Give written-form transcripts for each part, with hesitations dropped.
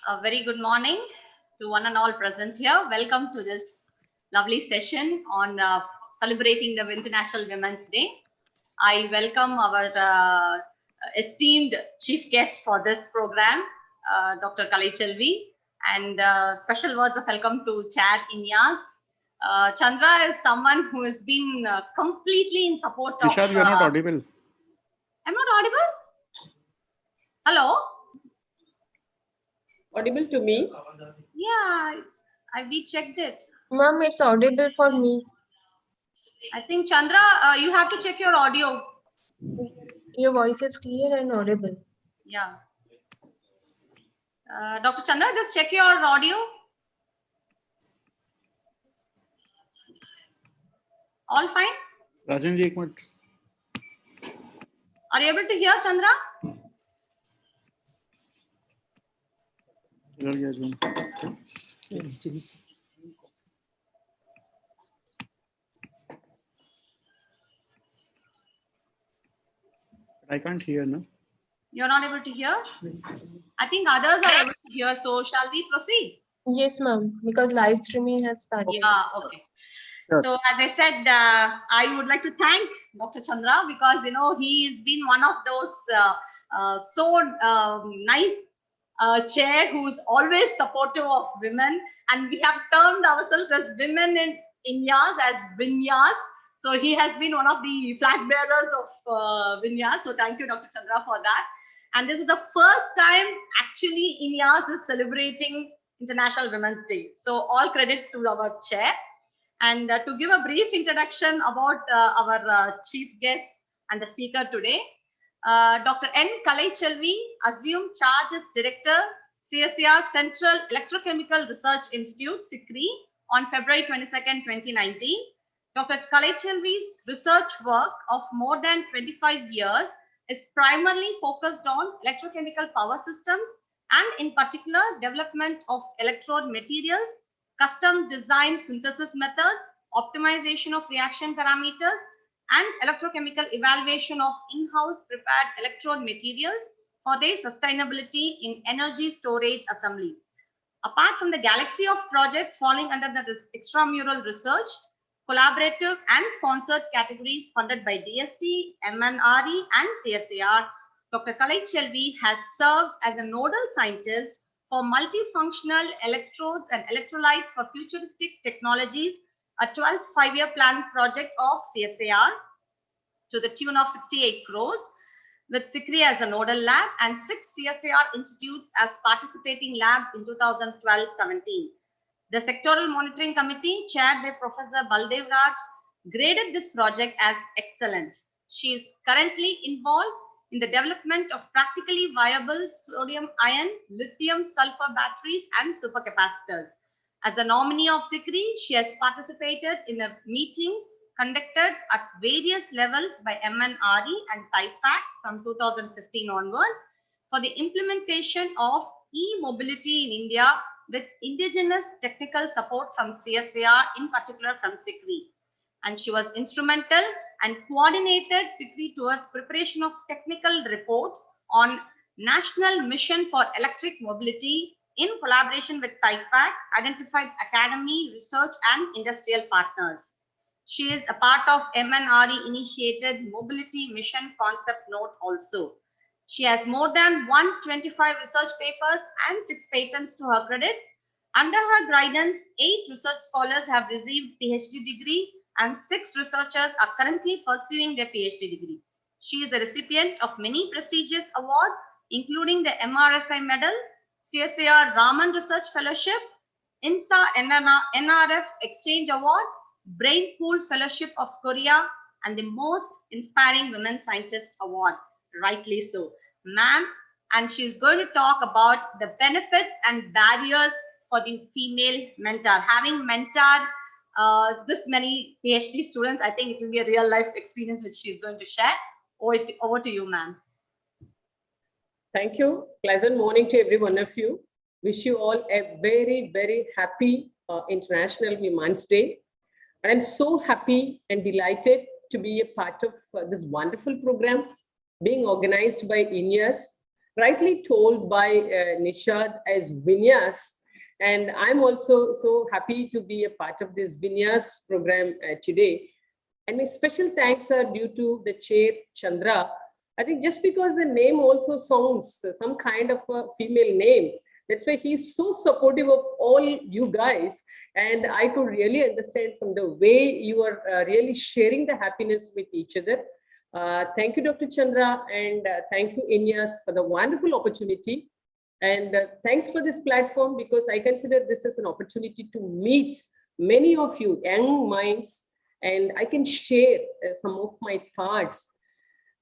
A very good morning to one and all present here. Welcome to this lovely session on celebrating the International Women's Day. I welcome our esteemed chief guest for this program, Dr. Kalai, and special words of welcome to Chair INYAS. Chandra is someone who has been completely in support of... Nishad, you are not audible. I'm not audible? Hello? Audible to me? Yeah, we checked it. Ma'am, it's audible for me. I think Chandra, you have to check your audio. Yes, your voice is clear and audible. Yeah. Dr. Chandra, just check your audio. All fine? Rajan ji, ek minute. Are you able to hear Chandra? इधर गया Zoom. I can't hear, no? You're not able to hear? I think others are able to hear. So shall we proceed? Yes, ma'am, because live streaming has started. Yeah, okay. Sure. So as I said, I would like to thank Dr. Chandra because, he's been one of those nice chair who's always supportive of women. And we have termed ourselves as women in INYAS, as INYAS. So he has been one of the flag bearers of INYAS. So thank you, Dr. Chandra, for that. And this is the first time actually INYAS is celebrating International Women's Day. So all credit to our chair. And to give a brief introduction about our chief guest and the speaker today, Dr. N. Kalai assumed charge as Director, CSIR Central Electrochemical Research Institute, SICRI, on February 22nd, 2019. Dr. Kalai research work of more than 25 years is primarily focused on electrochemical power systems and in particular development of electrode materials, custom design synthesis methods, optimization of reaction parameters, and electrochemical evaluation of in-house prepared electrode materials for their sustainability in energy storage assembly. Apart from the galaxy of projects falling under the extramural research, collaborative and sponsored categories funded by DST, MNRE, and CSIR, Dr. Kalai has served as a nodal scientist for multifunctional electrodes and electrolytes for futuristic technologies, a 12th five-year plan project of CSIR to the tune of 68 crores, with SICRI as a nodal lab and 6 CSIR institutes as participating labs in 2012-17. The Sectoral Monitoring Committee, chaired by Professor Baldev Raj, graded this project as excellent. She is currently involved in the development of practically viable sodium-ion, lithium-sulfur batteries and supercapacitors. As a nominee of SICRI, she has participated in the meetings conducted at various levels by MNRE and TIFAC from 2015 onwards for the implementation of e-mobility in India with indigenous technical support from CSIR, in particular from SICRI. And she was instrumental and coordinated SICRI towards preparation of technical report on National Mission for Electric Mobility in collaboration with TIFAC, identified academy, research and industrial partners. She is a part of MNRE initiated Mobility Mission Concept Note also. She has more than 125 research papers and 6 patents to her credit. Under her guidance, 8 research scholars have received PhD degree and 6 researchers are currently pursuing their PhD degree. She is a recipient of many prestigious awards, including the MRSI Medal, CSIR Raman Research Fellowship, INSA NRF Exchange Award, Brain Pool Fellowship of Korea, and the Most Inspiring Women Scientist Award. Rightly so, ma'am. And she's going to talk about the benefits and barriers for the female mentor. Having mentored this many PhD students, I think it will be a real life experience which she's going to share. Over to you, ma'am. Thank you. Pleasant morning to every one of you. Wish you all a very, very happy International Women's Day. And I'm so happy and delighted to be a part of this wonderful program being organized by INYAS rightly told by Nishad as INYAS. And I'm also so happy to be a part of this INYAS program today. And my special thanks are due to the chair, Chandra. I think just because the name also sounds some kind of a female name, that's why he's so supportive of all you guys. And I could really understand from the way you are really sharing the happiness with each other. Thank you, Dr. Chandra, and thank you, INYAS, for the wonderful opportunity. And thanks for this platform, because I consider this as an opportunity to meet many of you young minds, and I can share some of my thoughts.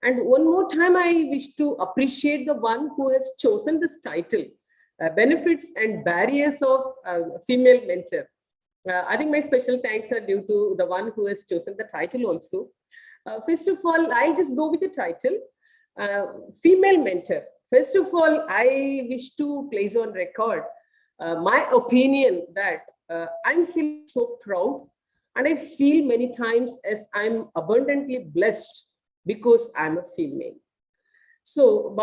And one more time, I wish to appreciate the one who has chosen this title, Benefits and Barriers of Female Mentor. I think my special thanks are due to the one who has chosen the title also. First of all, I just go with the title, Female Mentor. First of all, I wish to place on record my opinion that I'm feeling so proud, and I feel many times as I'm abundantly blessed because I'm a female. So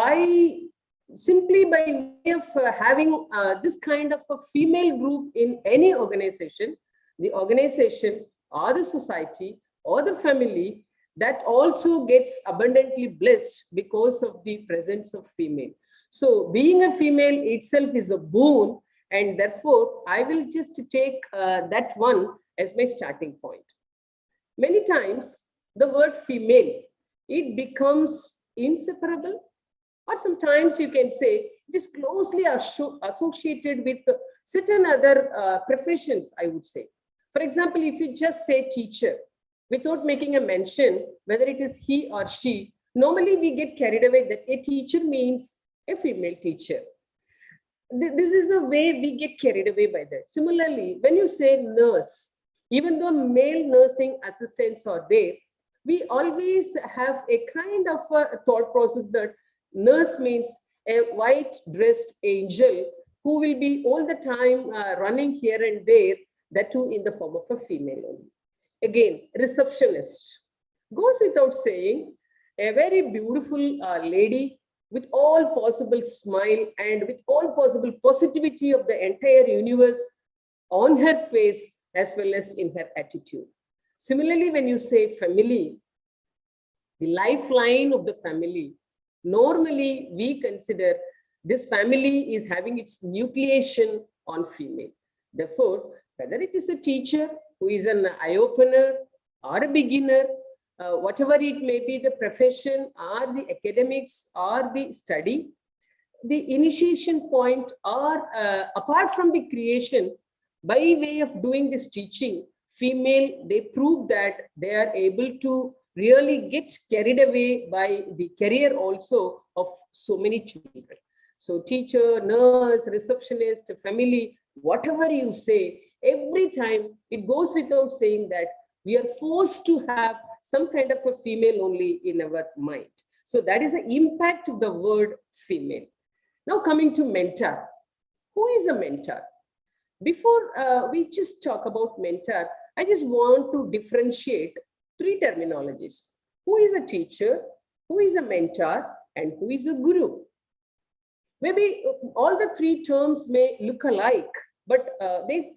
simply by way of having this kind of a female group in any organization, the organization or the society or the family, that also gets abundantly blessed because of the presence of female. So being a female itself is a boon, and therefore I will just take that one as my starting point. Many times the word female, it becomes inseparable, or sometimes you can say it is closely associated with certain other professions, I would say. For example, if you just say teacher, without making a mention whether it is he or she, normally we get carried away that a teacher means a female teacher. This is the way we get carried away by that. Similarly, when you say nurse, even though male nursing assistants are there, we always have a kind of a thought process that nurse means a white dressed angel who will be all the time running here and there, that too in the form of a female only. Again, receptionist goes without saying, a very beautiful lady with all possible smile and with all possible positivity of the entire universe on her face as well as in her attitude. Similarly, when you say family, the lifeline of the family, normally we consider this family is having its nucleation on female. Therefore, whether it is a teacher who is an eye-opener or a beginner, whatever it may be, the profession or the academics or the study, the initiation point or apart from the creation, by way of doing this teaching, female, they prove that they are able to really get carried away by the career also of so many children. So teacher, nurse, receptionist, family, whatever you say, every time it goes without saying that we are forced to have some kind of a female only in our mind. So that is the impact of the word female. Now coming to mentor. Who is a mentor? Before we just talk about mentor, I just want to differentiate three terminologies. Who is a teacher, who is a mentor, and who is a guru? Maybe all the three terms may look alike, but they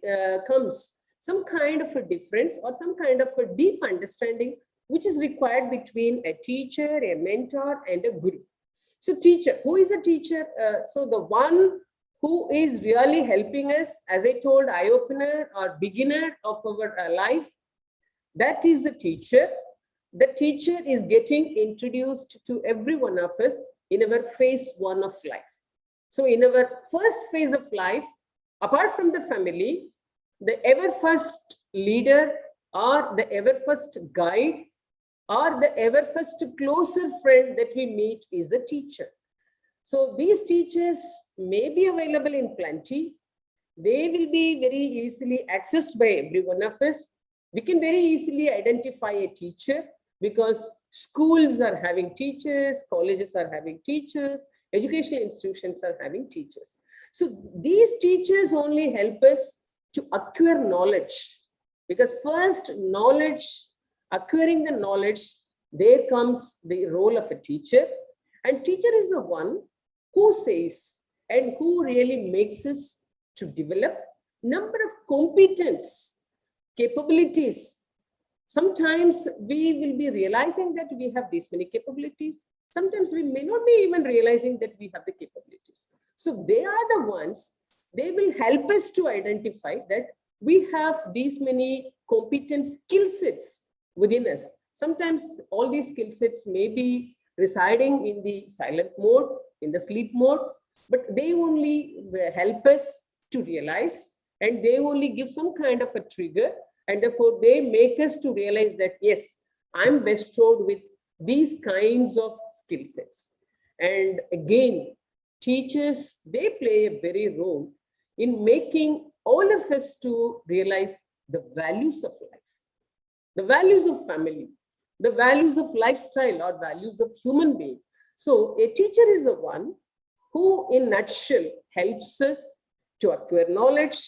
comes some kind of a difference or some kind of a deep understanding which is required between a teacher, a mentor, and a guru. So teacher, who is a teacher? So the one who is really helping us, as I told, eye-opener or beginner of our life, that is the teacher. The teacher is getting introduced to every one of us in our phase one of life. So in our first phase of life, apart from the family, the ever first leader or the ever first guide or the ever first closer friend that we meet is the teacher. So these teachers may be available in plenty. They will be very easily accessed by every one of us. We can very easily identify a teacher because schools are having teachers, colleges are having teachers, educational institutions are having teachers. So these teachers only help us to acquire knowledge, because first knowledge, acquiring the knowledge, there comes the role of a teacher. And teacher is the one who says and who really makes us to develop number of competence, capabilities. Sometimes we will be realizing that we have these many capabilities. Sometimes we may not be even realizing that we have the capabilities. So they are the ones, they will help us to identify that we have these many competent skill sets within us. Sometimes all these skill sets may be residing in the silent mode, in the sleep mode, but they only help us to realize, and they only give some kind of a trigger, and therefore they make us to realize that, yes, I'm bestowed with these kinds of skill sets. And again, teachers, they play a very role in making all of us to realize the values of life, the values of family, the values of lifestyle, or values of human being. So a teacher is the one who, in nutshell, helps us to acquire knowledge,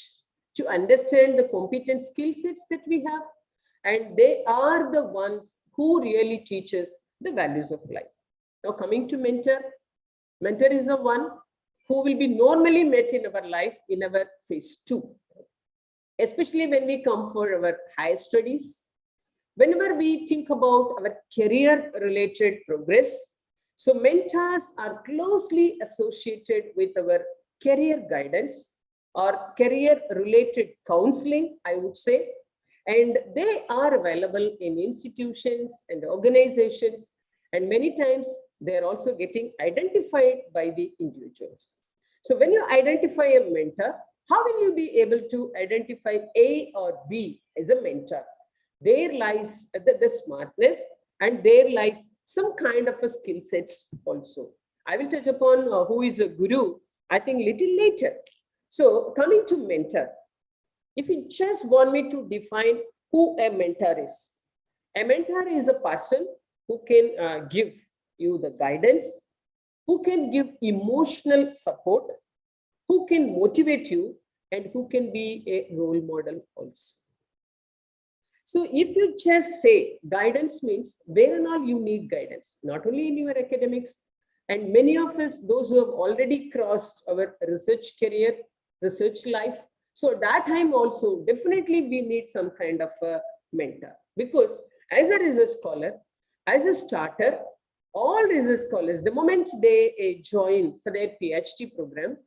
to understand the competent skill sets that we have, and they are the ones who really teach us the values of life. Now coming to mentor, mentor is the one who will be normally met in our life in our phase 2, especially when we come for our higher studies, whenever we think about our career related progress. So mentors are closely associated with our career guidance or career related counseling, I would say, and they are available in institutions and organizations, and many times they are also getting identified by the individuals. So when you identify a mentor, how will you be able to identify A or B as a mentor? There lies the smartness, and there lies some kind of a skill sets also. I will touch upon who is a guru, I think, little later. So coming to mentor, if you just want me to define who a mentor is, a mentor is a person who can give you the guidance, who can give emotional support, who can motivate you, and who can be a role model also. So if you just say guidance means where and all you need guidance, not only in your academics, and many of us, those who have already crossed our research career, research life, so at that time also, definitely we need some kind of a mentor, because as a research scholar, as a starter, all research scholars, the moment they join for their PhD program,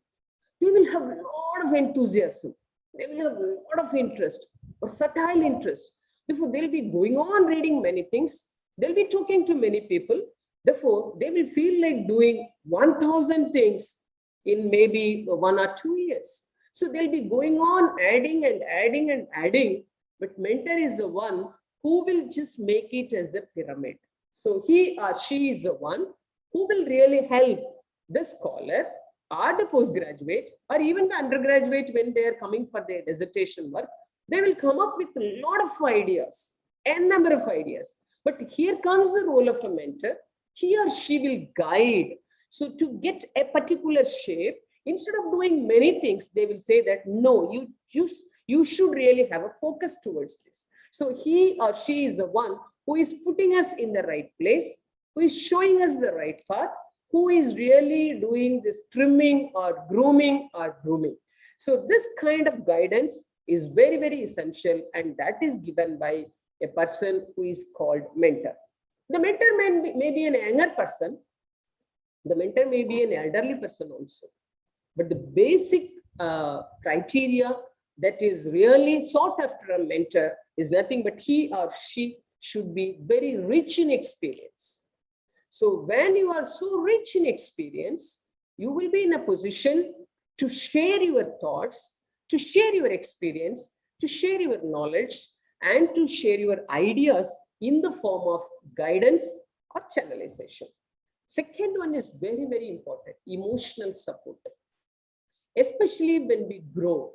they will have a lot of enthusiasm. They will have a lot of interest, or subtle interest. Therefore, they'll be going on reading many things. They'll be talking to many people. Therefore, they will feel like doing 1,000 things in maybe 1 or 2 years. So they'll be going on adding and adding and adding. But mentor is the one who will just make it as a pyramid. So he or she is the one who will really help the scholar or the postgraduate or even the undergraduate when they are coming for their dissertation work. They will come up with a lot of ideas, n number of ideas. But here comes the role of a mentor. He or she will guide. So to get a particular shape, instead of doing many things, they will say that, no, you should really have a focus towards this. So he or she is the one who is putting us in the right place, who is showing us the right path, who is really doing this trimming or grooming or grooming. So this kind of guidance is very, very essential, and that is given by a person who is called mentor. The mentor may be an younger person. The mentor may be an elderly person also. But the basic criteria that is really sought after a mentor is nothing but he or she should be very rich in experience. So when you are so rich in experience, you will be in a position to share your thoughts, to share your experience, to share your knowledge, and to share your ideas in the form of guidance or channelization. Second one is very, very important, emotional support. Especially when we grow,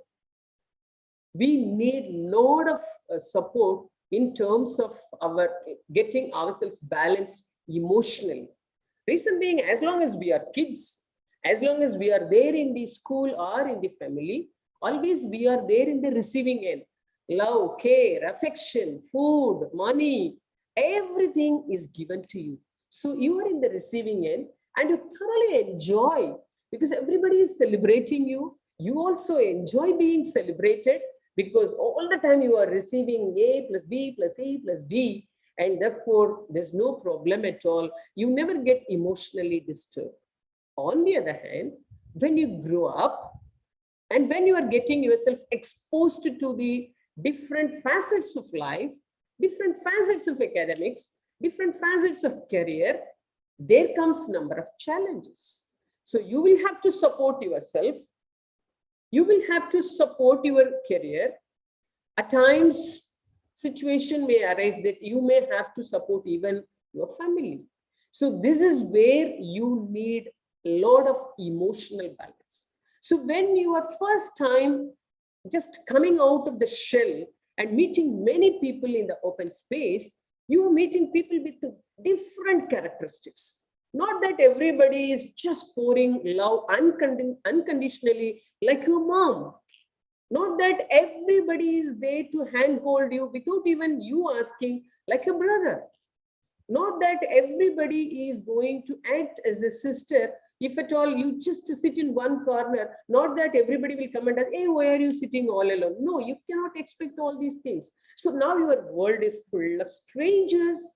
we need a lot of support in terms of our getting ourselves balanced emotionally. Reason being, as long as we are kids, as long as we are there in the school or in the family, always we are there in the receiving end. Love, care, affection, food, money, everything is given to you. So you are in the receiving end and you thoroughly enjoy because everybody is celebrating you. You also enjoy being celebrated because all the time you are receiving A plus B plus C plus D, and therefore there's no problem at all. You never get emotionally disturbed. On the other hand, when you grow up and when you are getting yourself exposed to the different facets of life, different facets of academics, different facets of career, there comes number of challenges. So you will have to support yourself. You will have to support your career. At times, situation may arise that you may have to support even your family. So this is where you need a lot of emotional balance. So when you are first time just coming out of the shell and meeting many people in the open space, you are meeting people with different characteristics. Not that everybody is just pouring love unconditionally like your mom. Not that everybody is there to handhold you without even you asking like a brother. Not that everybody is going to act as a sister. If at all you just sit in one corner, not that everybody will come and ask, hey, why are you sitting all alone? No, you cannot expect all these things. So now your world is full of strangers,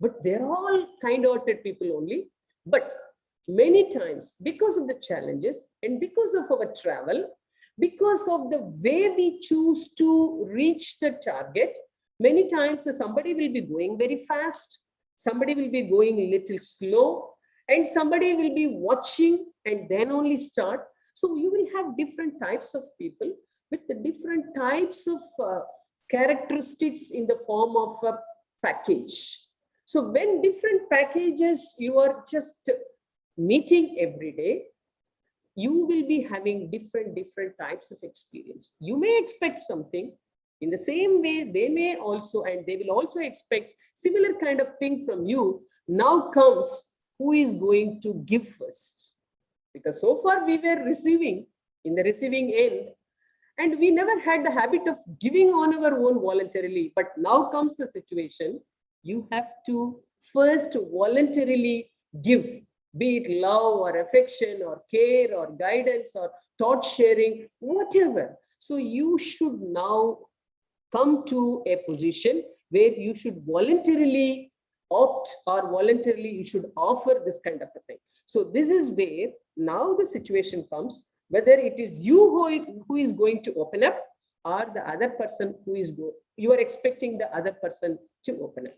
but they're all kind-hearted people only. But many times, because of the challenges and because of our travel, because of the way we choose to reach the target, many times somebody will be going very fast, somebody will be going a little slow, and somebody will be watching and then only start. So you will have different types of people with the different types of characteristics in the form of a package. So when different packages you are just meeting every day, you will be having different types of experience. You may expect something in the same way, they may also, and they will also expect similar kind of thing from you. Now comes who is going to give first, because so far we were receiving in the receiving end, and we never had the habit of giving on our own voluntarily. But now comes the situation, you have to first voluntarily give, be it love or affection or care or guidance or thought sharing, whatever. So you should now come to a position where you should voluntarily opt or voluntarily you should offer this kind of a thing. So this is where now the situation comes, whether it is you who is going to open up or the other person who is you are expecting the other person to open up.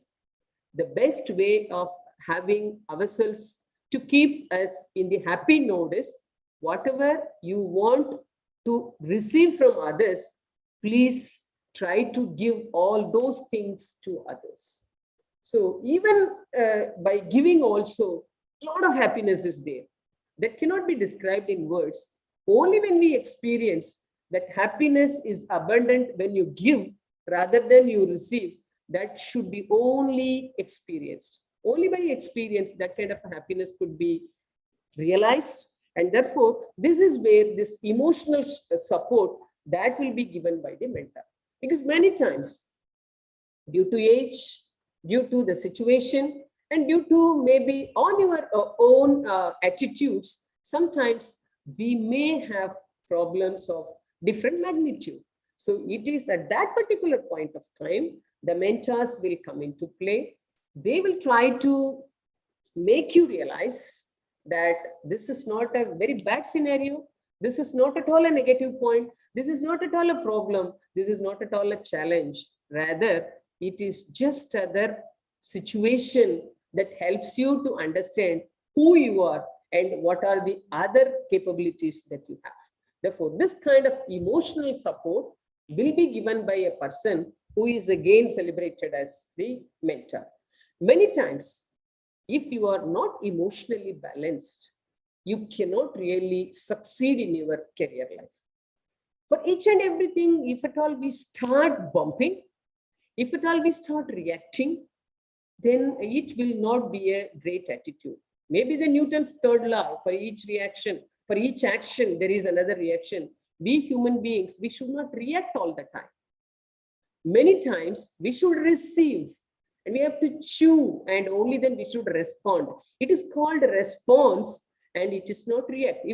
The best way of having ourselves to keep us in the happy note is whatever you want to receive from others, please try to give all those things to others. So even by giving also, a lot of happiness is there that cannot be described in words. Only when we experience that happiness is abundant when you give rather than you receive, that should be only experienced. Only by experience that kind of happiness could be realized. And therefore, this is where this emotional support that will be given by the mentor. Because many times, due to age, due to the situation, and due to maybe on your own attitudes, sometimes we may have problems of different magnitude. So it is at that particular point of time, the mentors will come into play. They will try to make you realize that this is not a very bad scenario. This is not at all a negative point. This is not at all a problem. This is not at all a challenge. Rather, it is just another situation that helps you to understand who you are and what are the other capabilities that you have. Therefore, this kind of emotional support will be given by a person who is again celebrated as the mentor. Many times, if you are not emotionally balanced, you cannot really succeed in your career life. For each and everything, if at all we start bumping, if at all we start reacting, then it will not be a great attitude. Maybe the Newton's third law, for each reaction, for each action, there is another reaction. We human beings, we should not react all the time. Many times we should receive and we have to chew, and only then we should respond. It is called response, and it is not react.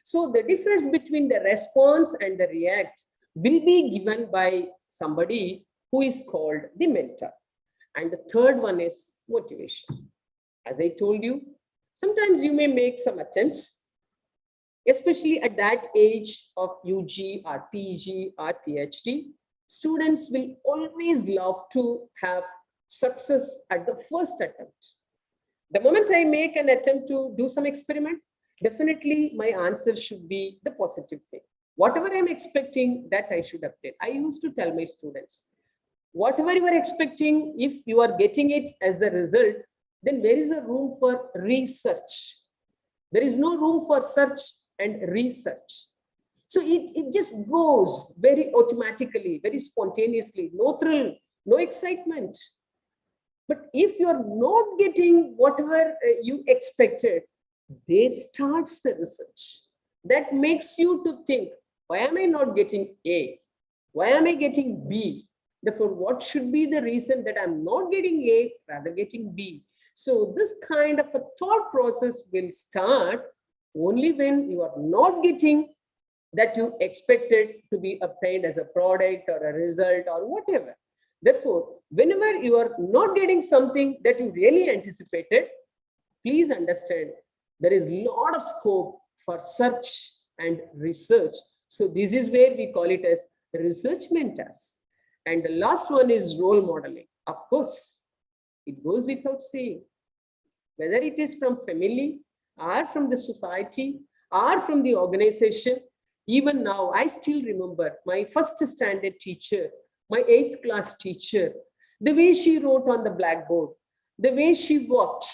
So the difference between the response and the react will be given by somebody who is called the mentor. And the third one is motivation. As I told you, sometimes you may make some attempts, especially at that age of UG or PG or PhD. Students will always love to have success at the first attempt. The moment I make an attempt to do some experiment, definitely my answer should be the positive thing. Whatever I'm expecting, that I should obtain. I used to tell my students, whatever you are expecting, if you are getting it as the result, then there is a room for research. There is no room for search and research. So it just goes very automatically, very spontaneously, no thrill, no excitement. But if you're not getting whatever you expected, there starts the research. That makes you to think, why am I not getting A? Why am I getting B? Therefore, what should be the reason that I'm not getting A, rather getting B? So this kind of a thought process will start only when you are not getting that you expected to be obtained as a product or a result or whatever. Therefore, whenever you are not getting something that you really anticipated, please understand there is a lot of scope for search and research. So this is where we call it as research mentors. And the last one is role modeling. Of course, it goes without saying, whether it is from family or from the society or from the organization. Even now, I still remember my first standard teacher, my 8th class teacher, the way she wrote on the blackboard, the way she walked,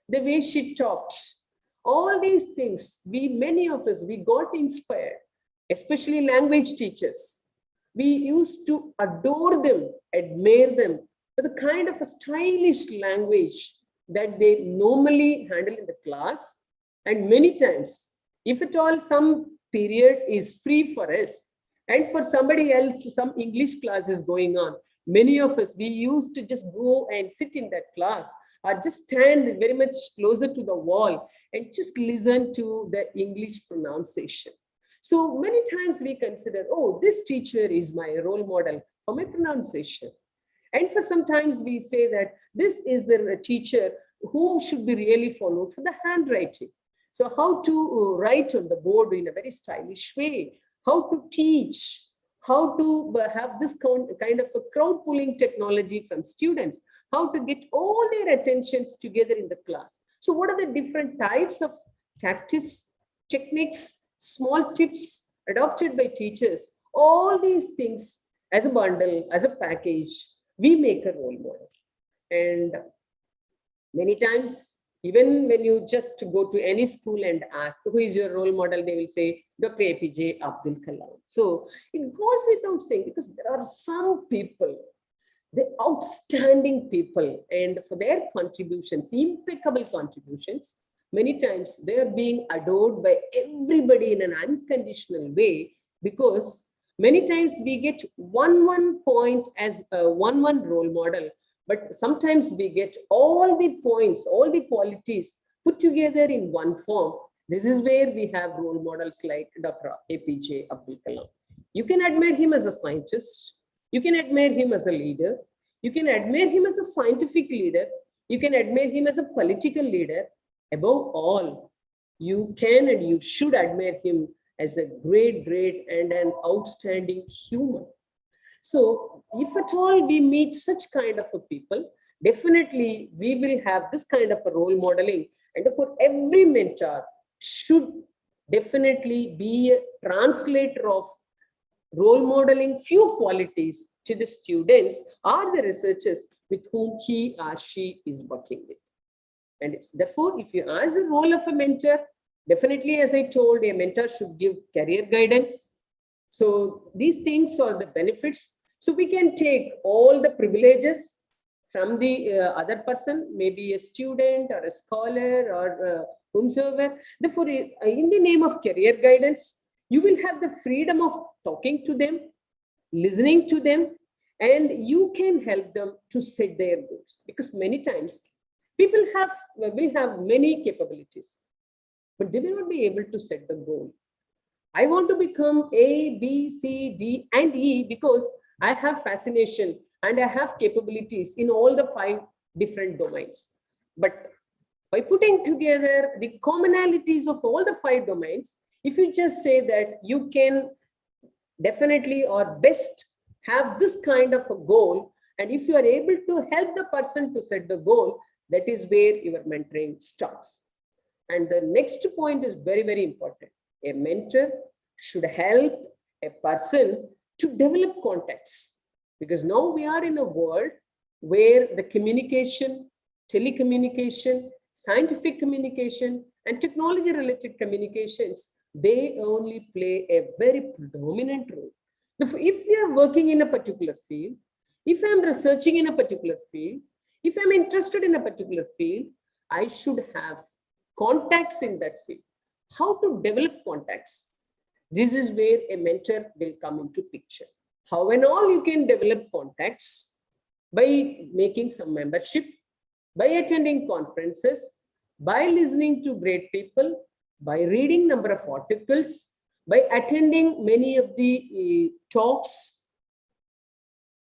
the way she talked, all these things, many of us, we got inspired, especially language teachers. We used to adore them, admire them for the kind of a stylish language that they normally handle in the class. And many times, if at all some period is free for us, and for somebody else, some English class is going on, many of us, we used to just go and sit in that class or just stand very much closer to the wall and just listen to the English pronunciation. So many times we consider, oh, this teacher is my role model for my pronunciation. And for sometimes we say that this is the teacher whom should be really followed for the handwriting. So how to write on the board in a very stylish way, how to teach, how to have this kind of a crowd pulling technology from students, how to get all their attentions together in the class. So what are the different types of tactics, techniques, small tips adopted by teachers? All these things as a bundle, as a package, we make a role model. And many times, even when you just go to any school and ask, who is your role model? They will say, Dr. APJ Abdul Kalam. So it goes without saying, because there are some people, the outstanding people, and for their contributions, impeccable contributions, many times they are being adored by everybody in an unconditional way, because many times we get one point as a one role model, but sometimes we get all the points, all the qualities put together in one form. This is where we have role models like Dr. APJ Abdul Kalam. You can admire him as a scientist. You can admire him as a leader. You can admire him as a scientific leader. You can admire him as a political leader. Above all, you can and you should admire him as a great and an outstanding human. So if at all we meet such kind of a people, definitely we will have this kind of a role modeling. And therefore, every mentor should definitely be a translator of role modeling few qualities to the students or the researchers with whom he or she is working with. And therefore, if you ask the role of a mentor, definitely, as I told, a mentor should give career guidance. So these things are the benefits. So we can take all the privileges from the other person, maybe a student or a scholar or whomsoever. Therefore, in the name of career guidance, you will have the freedom of talking to them, listening to them, and you can help them to set their goals. Because many times people will have many capabilities. but they may not be able to set the goal. I want to become A, B, C, D, and E because I have fascination and I have capabilities in all the 5 different domains. But by putting together the commonalities of all the 5 domains, if you just say that you can definitely or best have this kind of a goal, and if you are able to help the person to set the goal, that is where your mentoring starts. And the next point is very, very important. A mentor should help a person to develop contacts, because now we are in a world where the communication, telecommunication, scientific communication, and technology related communications, they only play a very predominant role. If we are working in a particular field, if I'm researching in a particular field, if I'm interested in a particular field, I should have contacts in that field. How to develop contacts? This is where a mentor will come into picture. How and all you can develop contacts? By making some membership, by attending conferences, by listening to great people, by reading number of articles, by attending many of the talks,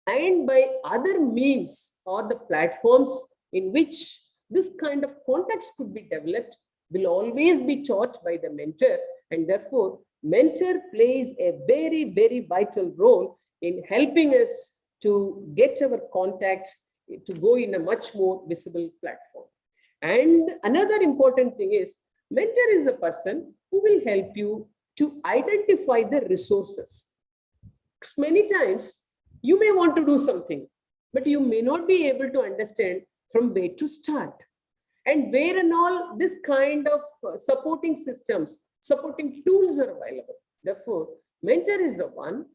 and by other means or the platforms in which this kind of contacts could be developed will always be taught by the mentor, and therefore mentor plays a very, very vital role in helping us to get our contacts to go in a much more visible platform. And another important thing is mentor is a person who will help you to identify the resources. Many times you may want to do something, but you may not be able to understand from where to start and where and all this kind of supporting systems, supporting tools are available. Therefore, mentor is the one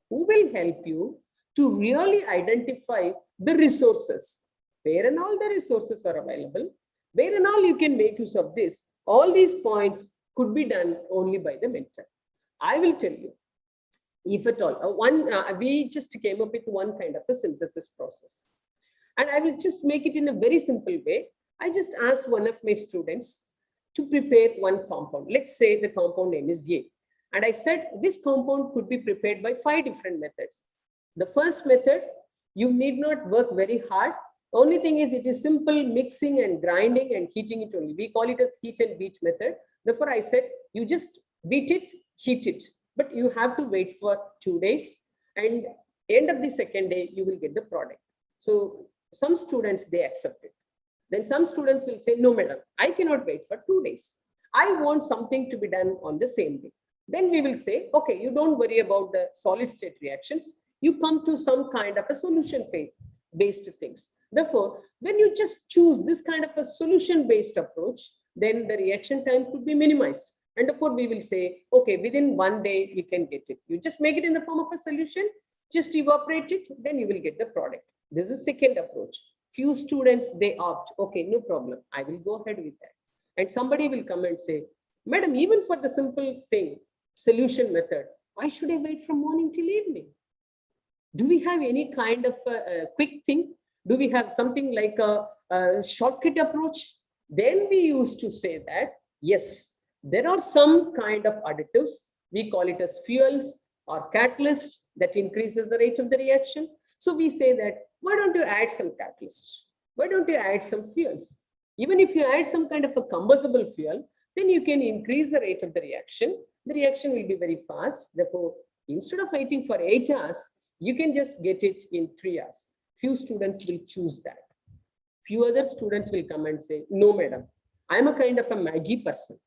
who will help you to really identify the resources, where and all the resources are available, where and all you can make use of this. All these points could be done only by the mentor. I will tell you, if at all, we just came up with one kind of a synthesis process. And I will just make it in a very simple way. I just asked one of my students to prepare one compound. Let's say the compound name is A. And I said this compound could be prepared by 5 different methods. The first method, you need not work very hard. Only thing is it is simple mixing and grinding and heating it only. We call it as heat and beat method. Therefore, I said you just beat it, heat it. But you have to wait for 2 days, and end of the second day, you will get the product. So some students, they accept it. Then some students will say, no, madam, I cannot wait for 2 days. I want something to be done on the same day. Then we will say, okay, you don't worry about the solid state reactions. You come to some kind of a solution based things. Therefore, when you just choose this kind of a solution-based approach, then the reaction time could be minimized. And therefore, we will say, okay, within 1 day, you can get it. You just make it in the form of a solution, just evaporate it, then you will get the product. This is second approach. Few students, they opt, okay, no problem, I will go ahead with that. And somebody will come and say, madam, even for the simple thing, solution method, why should I wait from morning till evening? Do we have any kind of a quick thing? Do we have something like a shortcut approach? Then we used to say that, yes, there are some kind of additives. We call it as fuels or catalysts that increases the rate of the reaction. So we say that, why don't you add some catalyst? Why don't you add some fuels? Even if you add some kind of a combustible fuel, then you can increase the rate of the reaction. The reaction will be very fast. Therefore, instead of waiting for 8 hours, you can just get it in 3 hours. Few students will choose that. Few other students will come and say, no, madam, I'm a kind of a Maggie person.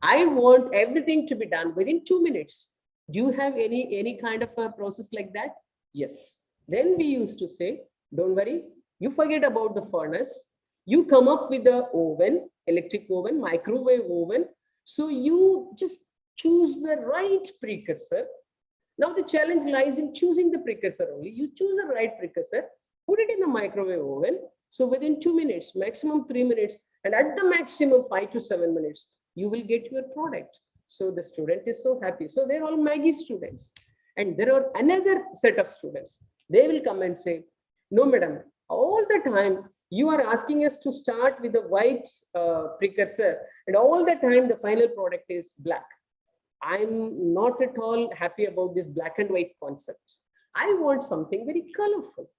I want everything to be done within 2 minutes. Do you have any kind of a process like that? Yes. Then we used to say, don't worry, you forget about the furnace. You come up with the oven, electric oven, microwave oven. So you just choose the right precursor. Now the challenge lies in choosing the precursor only. You choose the right precursor, put it in the microwave oven. So within 2 minutes, maximum 3 minutes, and at the maximum 5 to 7 minutes, you will get your product. So the student is so happy. So they're all Maggie students. And there are another set of students. They will come and say, no, madam, all the time You are asking us to start with a white precursor, and all the time the final product is black. I'm not at all happy about this black and white concept. I want something very colorful.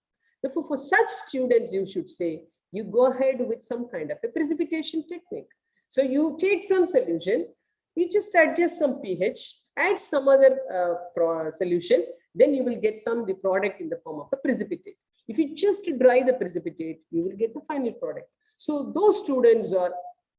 Therefore, for such students, you should say, you go ahead with some kind of a precipitation technique. So you take some solution, you just adjust some pH, add some other solution, then you will get the product in the form of a precipitate. If you just dry the precipitate, you will get the final product. So those students are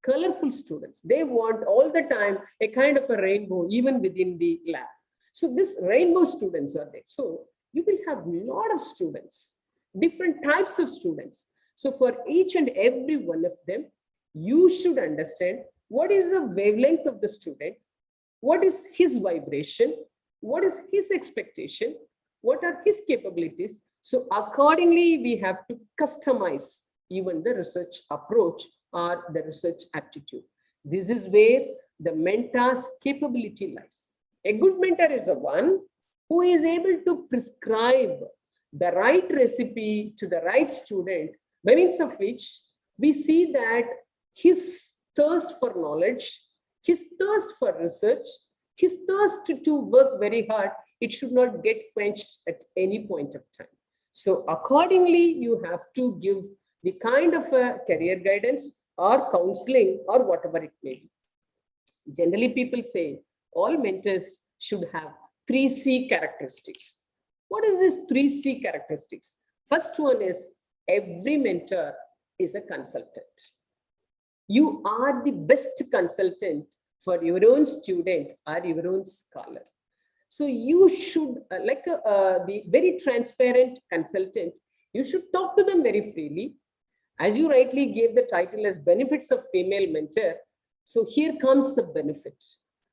colorful students. They want all the time a kind of a rainbow, even within the lab. So this rainbow students are there. So you will have a lot of students, different types of students. So for each and every one of them, you should understand what is the wavelength of the student, what is his vibration, what is his expectation, what are his capabilities. So accordingly, we have to customize even the research approach or the research aptitude. This is where the mentor's capability lies. A good mentor is the one who is able to prescribe the right recipe to the right student, by means of which we see that his thirst for knowledge, his thirst for research, his thirst to work very hard, it should not get quenched at any point of time. So accordingly, you have to give the kind of a career guidance or counseling or whatever it may be. Generally, people say all mentors should have 3C characteristics. What is this 3C characteristics? First one is every mentor is a consultant. You are the best consultant for your own student or your own scholar. So you should, the very transparent consultant, you should talk to them very freely. As you rightly gave the title as benefits of female mentor, so here comes the benefit.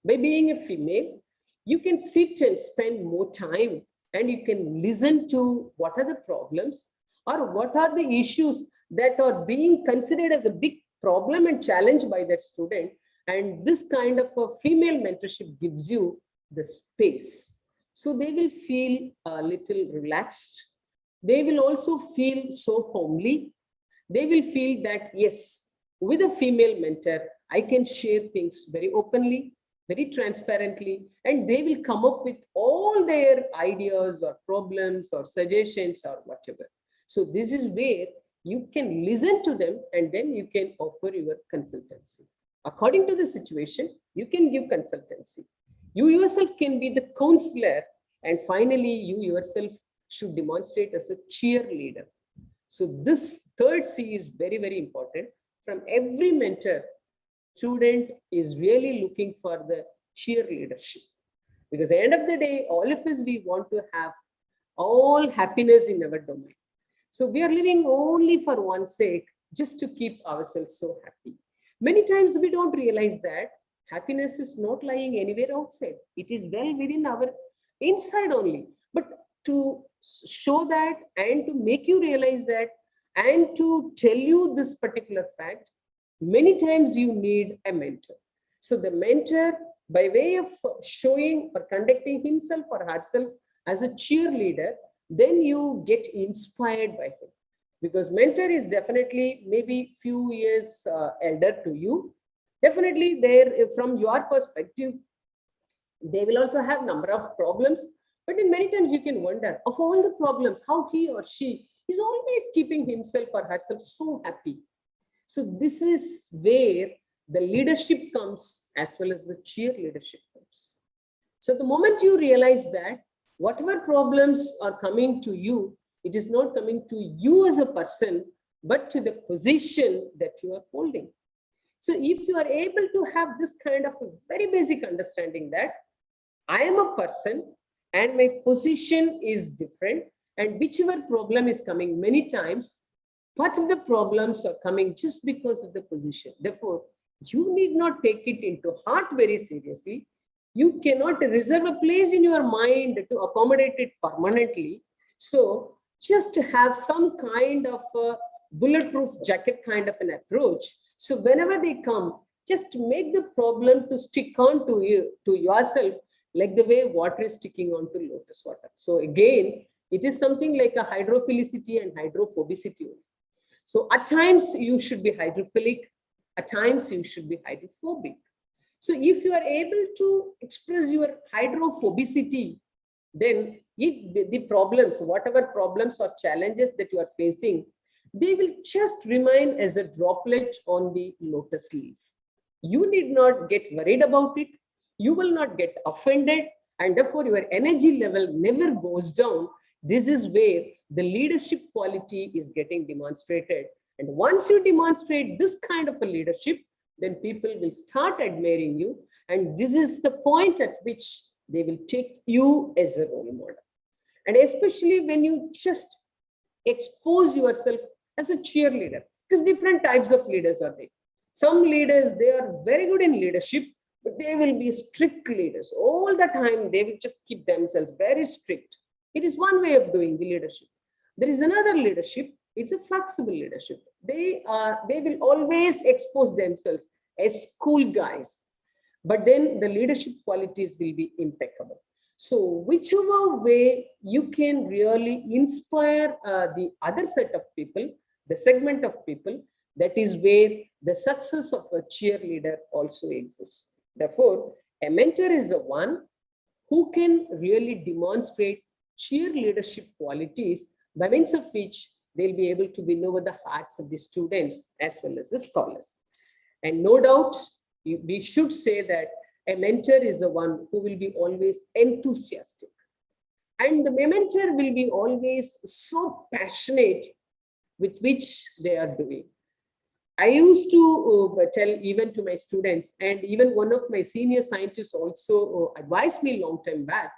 By being a female, you can sit and spend more time and you can listen to what are the problems or what are the issues that are being considered as a big problem and challenge by that student. And this kind of a female mentorship gives you the space. So they will feel a little relaxed. They will also feel so homely. They will feel that, yes, with a female mentor, I can share things very openly, very transparently, and they will come up with all their ideas or problems or suggestions or whatever. So this is where you can listen to them and then you can offer your consultancy. According to the situation, you can give consultancy. You yourself can be the counselor, and finally, you yourself should demonstrate as a cheerleader. So this third C is very, very important. From every mentor, student is really looking for the cheerleadership. Because at the end of the day, all of us, we want to have all happiness in our domain. So we are living only for one sake, just to keep ourselves so happy. Many times we don't realize that happiness is not lying anywhere outside. It is well within our inside only. But to show that and to make you realize that and to tell you this particular fact, many times you need a mentor. So the mentor, by way of showing or conducting himself or herself as a cheerleader, then you get inspired by him. Because mentor is definitely maybe few years elder to you. Definitely there, from your perspective, they will also have number of problems. But in many times you can wonder, of all the problems, how he or she is always keeping himself or herself so happy. So this is where the leadership comes as well as the cheerleadership comes. So the moment you realize that whatever problems are coming to you, it is not coming to you as a person, but to the position that you are holding. So if you are able to have this kind of a very basic understanding that I am a person and my position is different, and whichever problem is coming many times, part of the problems are coming just because of the position. Therefore, you need not take it into heart very seriously. You cannot reserve a place in your mind to accommodate it permanently. So just have some kind of a bulletproof jacket kind of an approach. So whenever they come, just make the problem to stick on to you, to yourself, like the way water is sticking on to lotus water. So again, it is something like a hydrophilicity and hydrophobicity. So at times you should be hydrophilic, at times you should be hydrophobic. So if you are able to express your hydrophobicity, then if the problems, whatever problems or challenges that you are facing, they will just remain as a droplet on the lotus leaf. You need not get worried about it. You will not get offended, and therefore your energy level never goes down. This is where the leadership quality is getting demonstrated. And once you demonstrate this kind of a leadership, then people will start admiring you. And this is the point at which they will take you as a role model. And especially when you just expose yourself as a cheerleader, because different types of leaders are there. Some leaders, they are very good in leadership, but they will be strict leaders. All the time, they will just keep themselves very strict. It is one way of doing the leadership. There is another leadership. It's a flexible leadership. They will always expose themselves as cool guys, but then the leadership qualities will be impeccable. So whichever way you can really inspire the other set of people, the segment of people, that is where the success of a cheerleader also exists. Therefore, a mentor is the one who can really demonstrate cheer leadership qualities by means of which they'll be able to win over the hearts of the students as well as the scholars. And no doubt, we should say that a mentor is the one who will be always enthusiastic. And the mentor will be always so passionate with which they are doing. I used to tell even to my students, and even one of my senior scientists also advised me long time back,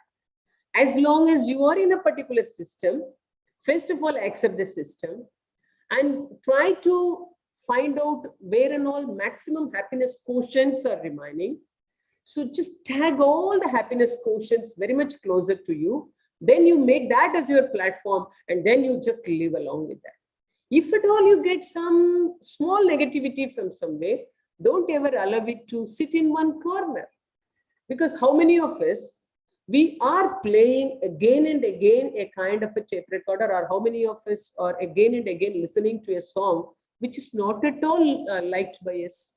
as long as you are in a particular system, first of all, accept the system and try to find out where and all maximum happiness quotients are remaining. So just tag all the happiness quotients very much closer to you. Then you make that as your platform, and then you just live along with that. If at all you get some small negativity from somewhere, don't ever allow it to sit in one corner. Because how many of us, we are playing again and again a kind of a tape recorder, or how many of us are again and again listening to a song which is not at all liked by us.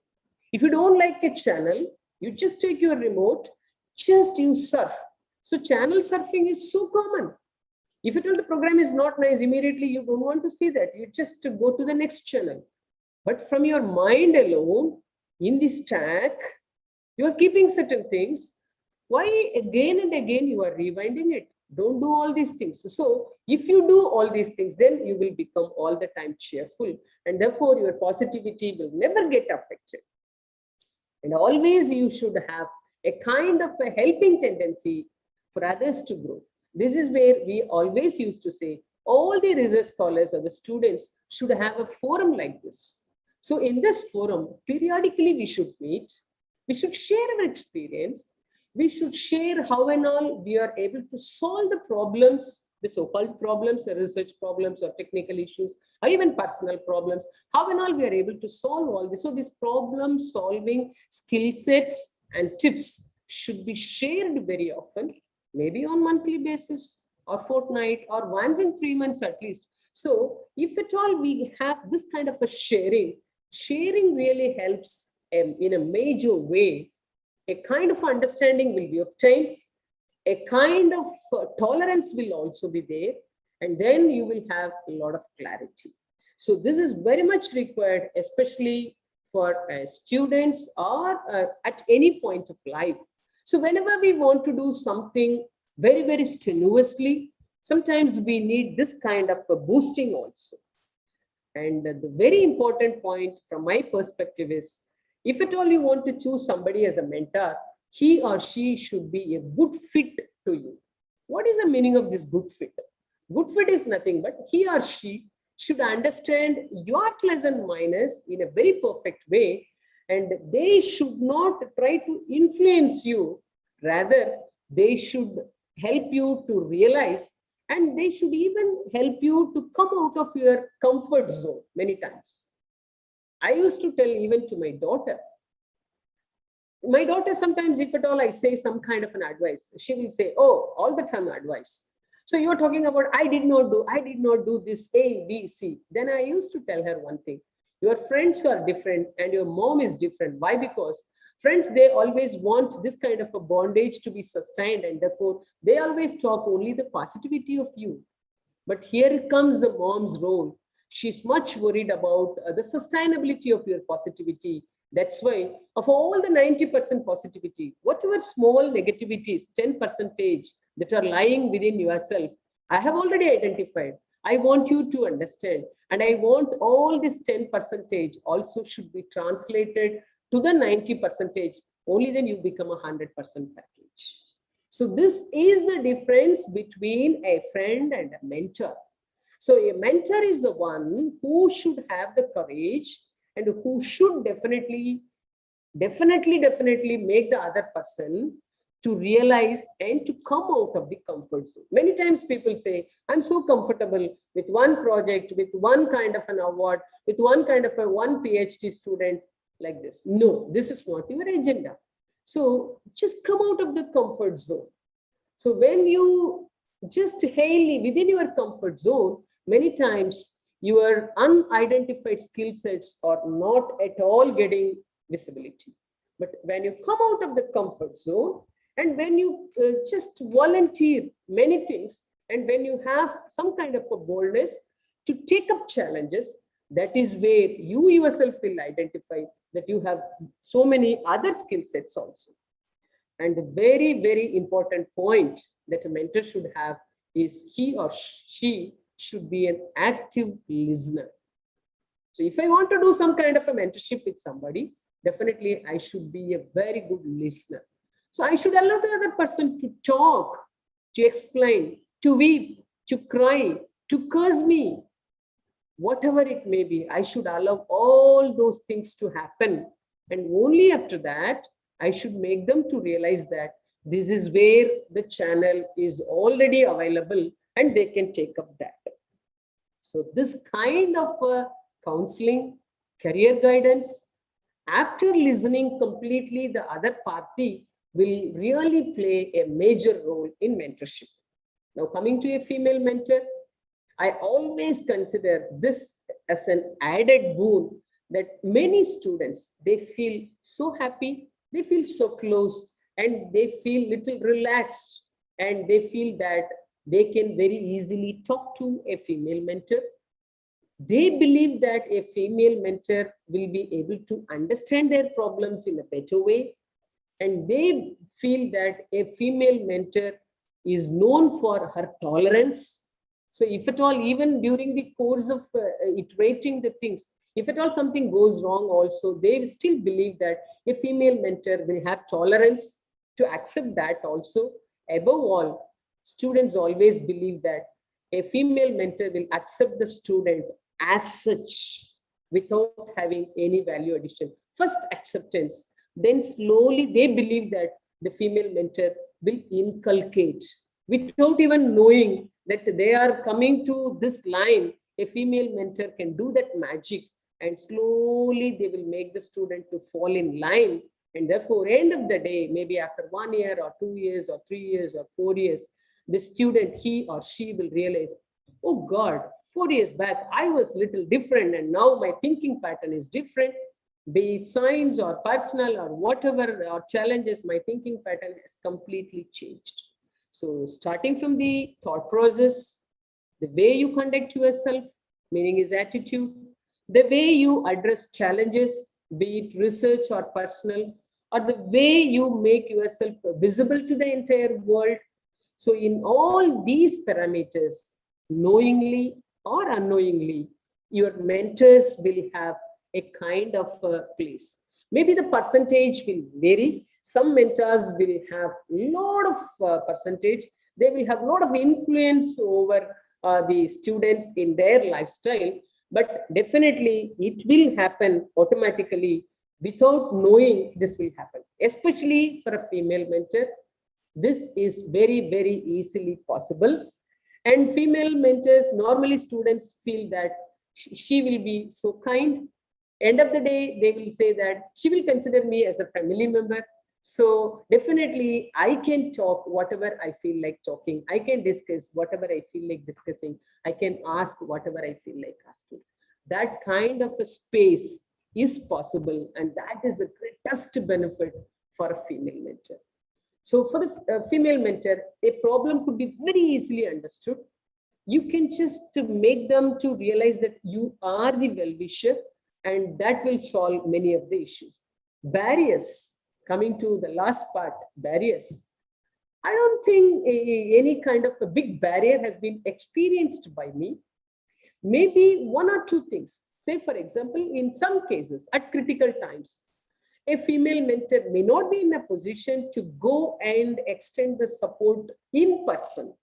If you don't like a channel, you just take your remote, just you surf. So channel surfing is so common. If at all the program is not nice, immediately you don't want to see that. You just go to the next channel. But from your mind alone, in the stack, you are keeping certain things. Why again and again you are rewinding it? Don't do all these things. So if you do all these things, then you will become all the time cheerful, and therefore your positivity will never get affected. And always you should have a kind of a helping tendency for others to grow. This is where we always used to say, all the research scholars or the students should have a forum like this. So in this forum, periodically we should meet, we should share our experience, we should share how and all we are able to solve the problems, the so-called problems, or research problems, or technical issues, or even personal problems, how and all we are able to solve all this. So these problem solving skill sets and tips should be shared very often, maybe on monthly basis or fortnight or once in 3 months at least. So if at all we have this kind of a sharing really helps in a major way. A kind of understanding will be obtained, a kind of tolerance will also be there, and then you will have a lot of clarity. So this is very much required, especially for students or at any point of life. So whenever we want to do something very, very strenuously, sometimes we need this kind of a boosting also. And the very important point from my perspective is, if at all you want to choose somebody as a mentor, he or she should be a good fit to you. What is the meaning of this good fit? Good fit is nothing but he or she should understand your plus and minus in a very perfect way, and they should not try to influence you. Rather, they should help you to realize, and they should even help you to come out of your comfort zone many times. I used to tell even to my daughter, sometimes if at all I say some kind of an advice, she will say, oh, all the time advice. So you are talking about, I did not do this A, B, C. Then I used to tell her one thing. Your friends are different and your mom is different. Why? Because friends, they always want this kind of a bondage to be sustained, and therefore they always talk only the positivity of you. But here comes the mom's role. She's much worried about the sustainability of your positivity. That's why, of all the 90% positivity, whatever small negativities, 10% that are lying within yourself, I have already identified. I want you to understand. And I want all this 10% also should be translated to the 90%. Only then you become a 100% package. So this is the difference between a friend and a mentor. So a mentor is the one who should have the courage and who should definitely make the other person to realize and to come out of the comfort zone. Many times people say, I'm so comfortable with one project, with one kind of an award, with one kind of a one PhD student like this. No, this is not your agenda. So just come out of the comfort zone. So when you just hail within your comfort zone, many times your unidentified skill sets are not at all getting visibility. But when you come out of the comfort zone and when you just volunteer many things, and when you have some kind of a boldness to take up challenges, that is where you yourself will identify that you have so many other skill sets also. And the very, very important point that a mentor should have is he or she should be an active listener. So if I want to do some kind of a mentorship with somebody, definitely I should be a very good listener. So I should allow the other person to talk, to explain, to weep, to cry, to curse me, whatever it may be. I should allow all those things to happen. And only after that, I should make them to realize that this is where the channel is already available and they can take up that. So this kind of counseling, career guidance, after listening completely, the other party will really play a major role in mentorship. Now, coming to a female mentor, I always consider this as an added boon that many students, they feel so happy, they feel so close, and they feel little relaxed, and they feel that they can very easily talk to a female mentor. They believe that a female mentor will be able to understand their problems in a better way. And they feel that a female mentor is known for her tolerance. So if at all, even during the course of iterating the things, if at all something goes wrong also, they still believe that a female mentor will have tolerance to accept that also. Above all, students always believe that a female mentor will accept the student as such without having any value addition. First acceptance, then slowly they believe that the female mentor will inculcate without even knowing that they are coming to this line. A female mentor can do that magic, and slowly they will make the student to fall in line. And therefore, end of the day, maybe after 1 year or 2 years or 3 years or 4 years, the student, he or she will realize, oh God, 4 years back, I was little different, and now my thinking pattern is different. Be it science or personal or whatever or challenges, my thinking pattern has completely changed. So starting from the thought process, the way you conduct yourself, meaning is attitude, the way you address challenges, be it research or personal, or the way you make yourself visible to the entire world. So in all these parameters, knowingly or unknowingly, your mentors will have a kind of place. Maybe the percentage will vary. Some mentors will have a lot of percentage. They will have a lot of influence over the students in their lifestyle, but definitely it will happen automatically without knowing this will happen, especially for a female mentor. This is very, very easily possible. And female mentors, normally students feel that she will be so kind. End of the day, they will say that she will consider me as a family member. So definitely I can talk whatever I feel like talking. I can discuss whatever I feel like discussing. I can ask whatever I feel like asking. That kind of a space is possible, and that is the greatest benefit for a female mentor. So for the female mentor, a problem could be very easily understood. You can just make them to realize that you are the well-wisher, and that will solve many of the issues. Barriers, coming to the last part, barriers. I don't think any kind of a big barrier has been experienced by me. Maybe one or two things. Say, for example, in some cases, at critical times, a female mentor may not be in a position to go and extend the support in person,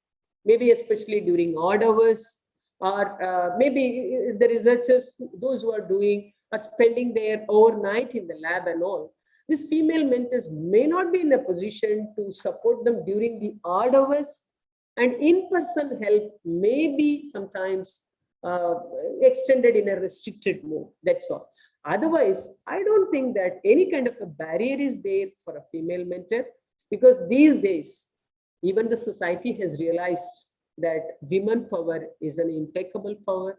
maybe especially during odd hours, or maybe the researchers, those who are doing, are spending their overnight in the lab and all. These female mentors may not be in a position to support them during the odd hours, and in-person help may be sometimes uh, extended in a restricted mode. That's all. Otherwise, I don't think that any kind of a barrier is there for a female mentor, because these days, even the society has realized that women power is an impeccable power.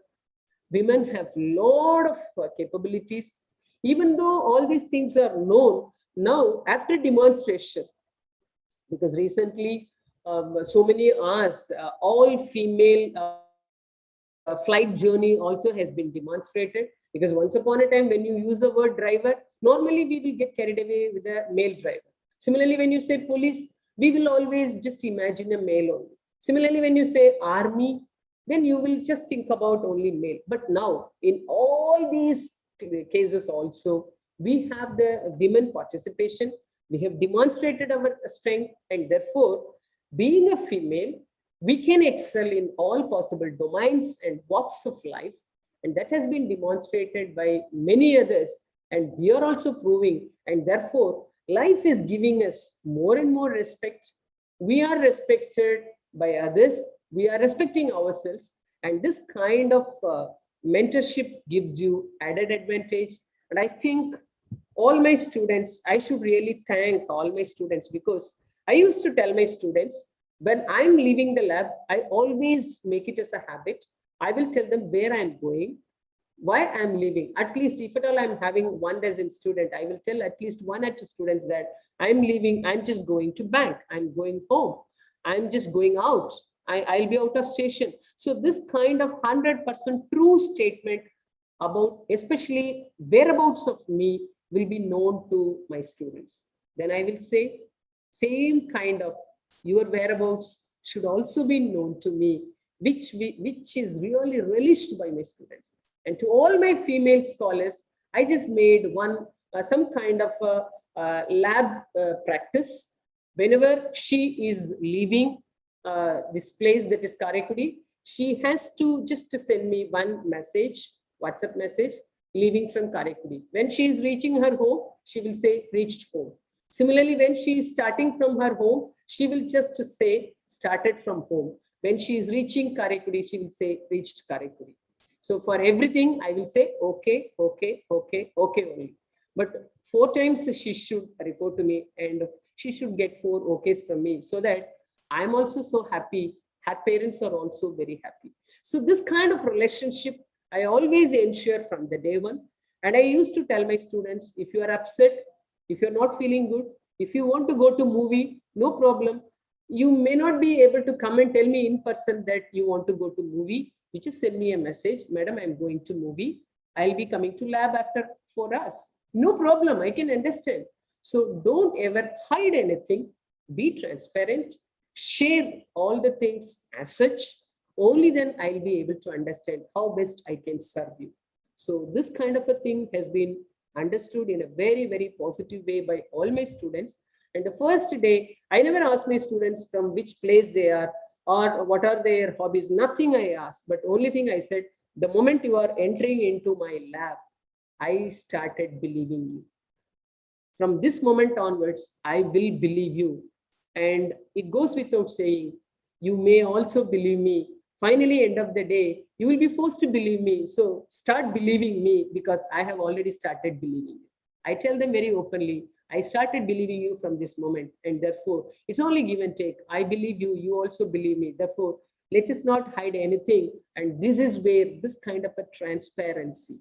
Women have a lot of capabilities. Even though all these things are known, now after demonstration, because recently so many hours, all female flight journey also has been demonstrated, because once upon a time when you use the word driver, normally we will get carried away with a male driver. Similarly, when you say police, we will always just imagine a male only. Similarly, when you say army, then you will just think about only male. But now in all these cases also, we have the women participation. We have demonstrated our strength, and therefore being a female, we can excel in all possible domains and walks of life. And that has been demonstrated by many others. And we are also proving, and therefore life is giving us more and more respect. We are respected by others. We are respecting ourselves. And this kind of mentorship gives you added advantage. And I think all my students, I should really thank all my students, because I used to tell my students, when I'm leaving the lab, I always make it as a habit. I will tell them where I'm going, why I'm leaving. At least if at all I'm having one dozen student, I will tell at least one or two students that I'm leaving, I'm just going to bank, I'm going home, I'm just going out, I'll be out of station. So this kind of 100% true statement about especially whereabouts of me will be known to my students. Then I will say, same kind of your whereabouts should also be known to me, which is really relished by my students. And to all my female scholars, I just made one some kind of a lab practice. Whenever she is leaving this place, that is Karaikudi, she has to just send me one message, WhatsApp message, leaving from Karaikudi. When she is reaching her home, she will say reached home. Similarly, when she is starting from her home, she will just say started from home. When she is reaching Karaikudi, she will say reached Karaikudi. So for everything, I will say okay, okay, okay, okay only. But 4 times she should report to me, and she should get 4 okays from me, so that I'm also so happy. Her parents are also very happy. So this kind of relationship, I always ensure from the day one. And I used to tell my students, if you are upset, if you're not feeling good, if you want to go to movie, no problem. You may not be able to come and tell me in person that you want to go to movie. You just send me a message, madam, I'm going to movie. I'll be coming to lab after 4 hours. No problem, I can understand. So don't ever hide anything. Be transparent. Share all the things as such. Only then I'll be able to understand how best I can serve you. So this kind of a thing has been understood in a very, very positive way by all my students. And the first day, I never asked my students from which place they are or what are their hobbies. Nothing I asked, but only thing I said, the moment you are entering into my lab, I started believing you. From this moment onwards, I will believe you. And it goes without saying, you may also believe me. Finally, end of the day, you will be forced to believe me. So start believing me, because I have already started believing you. I tell them very openly, I started believing you from this moment. And therefore, it's only give and take. I believe you, you also believe me. Therefore, let us not hide anything. And this is where this kind of a transparency,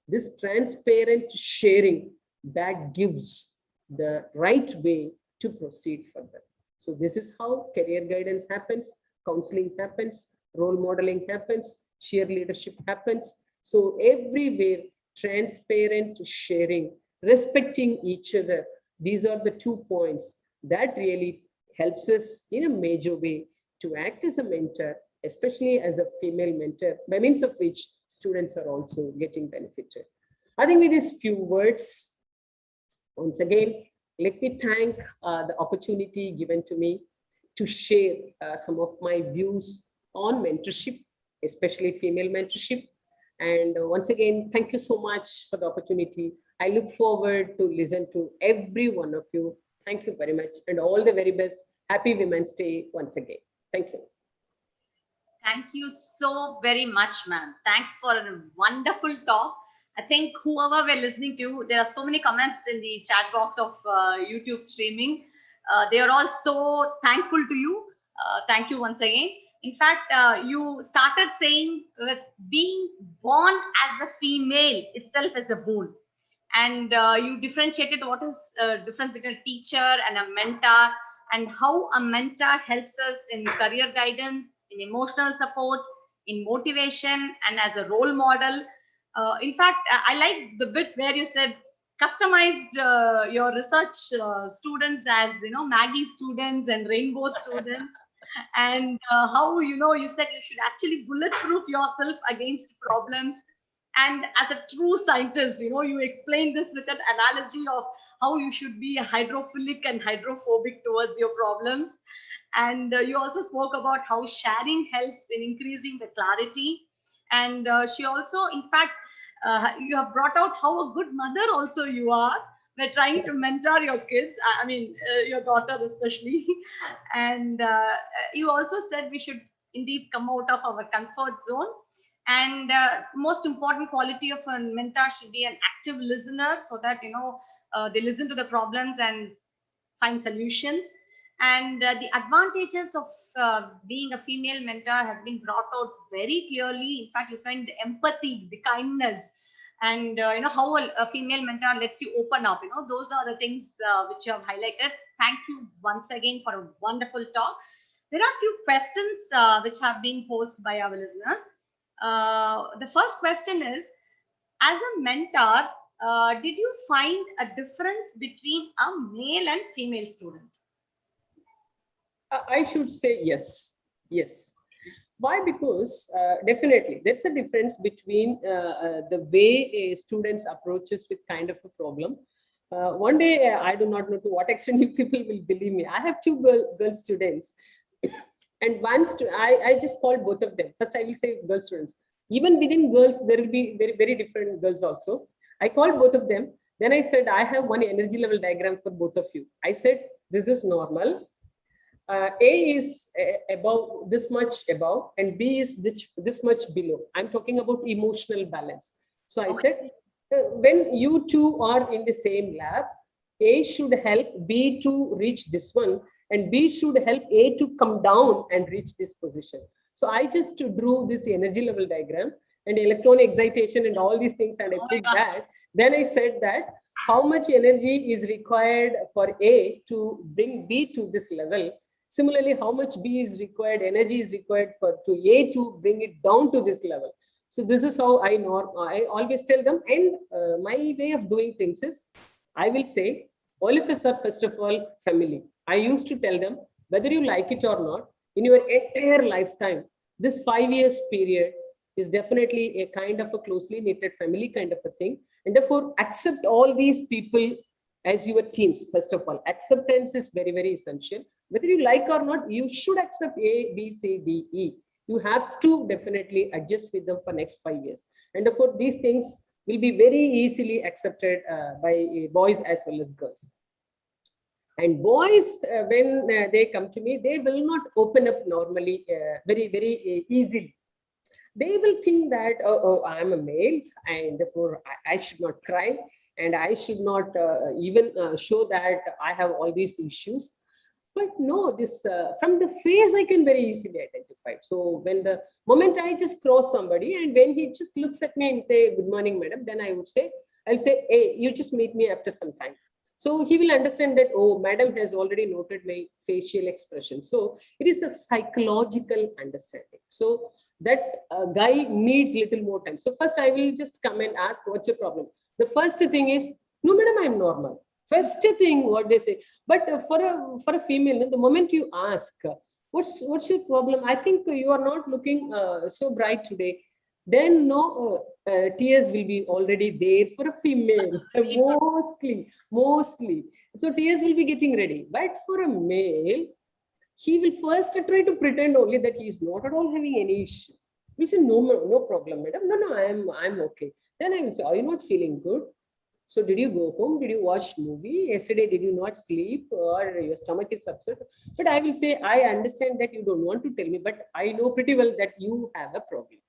this transparent sharing, that gives the right way to proceed further. So this is how career guidance happens, counseling happens, role modeling happens, cheerleadership happens. So everywhere, transparent sharing, respecting each other. These are the 2 points that really helps us in a major way to act as a mentor, especially as a female mentor, by means of which students are also getting benefited. I think with these few words, once again, let me thank the opportunity given to me to share some of my views on mentorship, especially female mentorship. And once again, thank you so much for the opportunity. I look forward to listen to every one of you. Thank you very much, and all the very best. Happy Women's Day once again. Thank you. Thank you so very much, ma'am. Thanks for a wonderful talk. I think whoever we're listening to, there are so many comments in the chat box of YouTube streaming. They are all so thankful to you. Thank you once again. In fact, you started saying with being born as a female itself is a boon. And you differentiated what is difference between a teacher and a mentor, and how a mentor helps us in career guidance, in emotional support, in motivation, and as a role model. In fact, I like the bit where you said customized your research students as, you know, Maggie students and rainbow students. And how, you know, you said you should actually bulletproof yourself against problems. And as a true scientist, you know, you explained this with an analogy of how you should be hydrophilic and hydrophobic towards your problems. And you also spoke about how sharing helps in increasing the clarity. And she also, in fact, you have brought out how a good mother also you are. We're trying to mentor your kids, I mean, your daughter especially. And you also said we should indeed come out of our comfort zone. And most important quality of a mentor should be an active listener, so that, you know, they listen to the problems and find solutions. And the advantages of being a female mentor has been brought out very clearly. In fact, you said the empathy, the kindness, and you know, how a female mentor lets you open up. You know, those are the things which you have highlighted. Thank you once again for a wonderful talk. There are a few questions which have been posed by our listeners. The first question is, as a mentor, did you find a difference between a male and female student? I should say yes. Yes. Why? Because definitely there's a difference between the way a students approaches with kind of a problem. One day, I do not know to what extent you people will believe me. I have two girl students. And I just called both of them. First, I will say girl students. Even within girls, there will be very, very different girls also. I called both of them. Then I said, I have one energy level diagram for both of you. I said, this is normal. A is above, this much above, and B is this much below. I'm talking about emotional balance. So I said, when you two are in the same lab, A should help B to reach this one, and B should help A to come down and reach this position. So I just drew this energy level diagram and electron excitation and all these things, and I put that. Then I said that how much energy is required for A to bring B to this level. Similarly, how much B is required, energy is required to A to bring it down to this level. So this is how I always tell them. And my way of doing things is, I will say, all of us are first of all family. I used to tell them, whether you like it or not, in your entire lifetime, this 5 years period is definitely a kind of a closely knitted family kind of a thing. And therefore, accept all these people as your teams. First of all, acceptance is very, very essential. Whether you like or not, you should accept A, B, C, D, E. You have to definitely adjust with them for next 5 years. And therefore, these things will be very easily accepted by boys as well as girls. And boys, when they come to me, they will not open up normally very, very easily. They will think that, oh, I'm a male and therefore I should not cry. and I should not even show that I have all these issues. But no, this from the face I can very easily identify. So when the moment I just cross somebody and when he just looks at me and say, "Good morning, madam," then I'll say, "Hey, you just meet me after some time." So he will understand that, oh, madam has already noted my facial expression. So it is a psychological understanding. So that guy needs little more time. So first I will just come and ask, what's your problem? The first thing is, no, madam, I'm normal. First thing what they say. But for a female, the moment you ask, what's your problem? I think you are not looking so bright today. Then no, tears will be already there for a female. Mostly. So tears will be getting ready. But for a male, he will first try to pretend only that he is not at all having any issue. We say, no problem, madam. No, I'm okay. Then I will say, are you not feeling good? So did you go home? Did you watch movie? Yesterday, did you not sleep or your stomach is upset? But I will say, I understand that you don't want to tell me, but I know pretty well that you have a problem.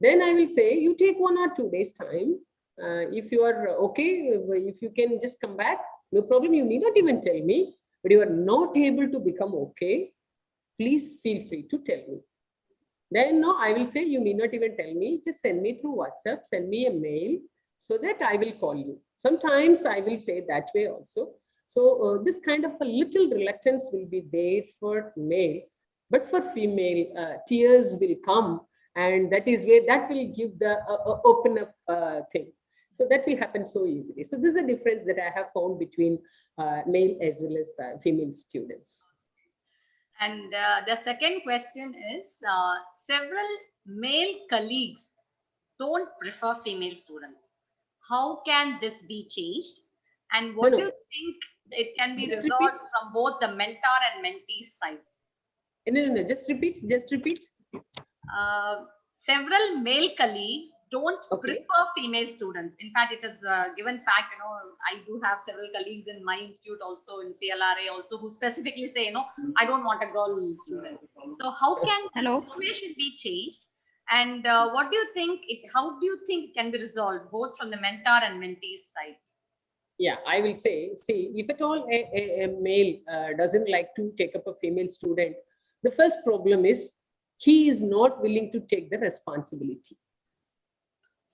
Then I will say, you take 1 or 2 days time. If you are okay, if you can just come back, no problem. You need not even tell me, but you are not able to become okay. Please feel free to tell me. Then no, I will say, you need not even tell me. Just send me through WhatsApp, send me a mail so that I will call you. Sometimes I will say that way also. So this kind of a little reluctance will be there for male, but for female, tears will come. And that is where that will give the open up thing. So that will happen so easily. So this is a difference that I have found between male as well as female students. And the second question is, several male colleagues don't prefer female students. How can this be changed? And what do you think it can be Just resolved repeat. from both the mentor and mentee side? No, just repeat. Several male colleagues don't Okay. prefer female students. In fact, it is a given fact, I do have several colleagues in my institute also, in CLRA also, who specifically say, I don't want a girl student. So how can the situation be changed? And what do you think, how do you think it can be resolved, both from the mentor and mentee's side? Yeah, I will say, see, if at all a male doesn't like to take up a female student, the first problem is he is not willing to take the responsibility.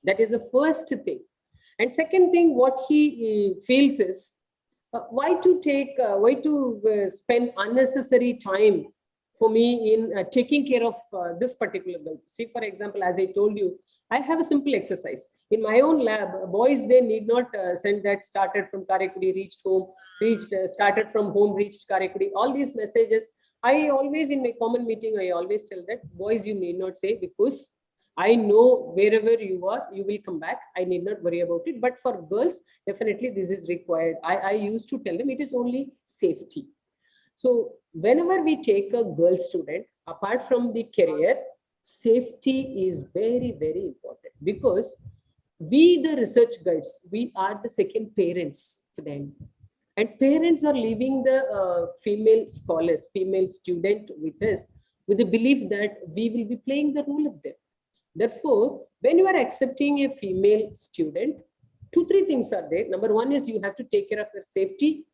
That is the first thing. And second thing, what he feels is, why to spend unnecessary time for me in taking care of this particular girl. See, for example, as I told you, I have a simple exercise. In my own lab, boys, they need not send that started from Karakudi, reached home, started from home, reached Karakudi. All these messages, I always, in my common meeting, I always tell that, boys, you need not say, because I know wherever you are, you will come back. I need not worry about it. But for girls, definitely this is required. I used to tell them it is only safety. So whenever we take a girl student, apart from the career, safety is very, very important, because we, the research guides, we are the second parents for them. And parents are leaving the female scholars, female student with us, with the belief that we will be playing the role of them. Therefore, when you are accepting a female student, 2-3 things are there. Number one is you have to take care of her safety,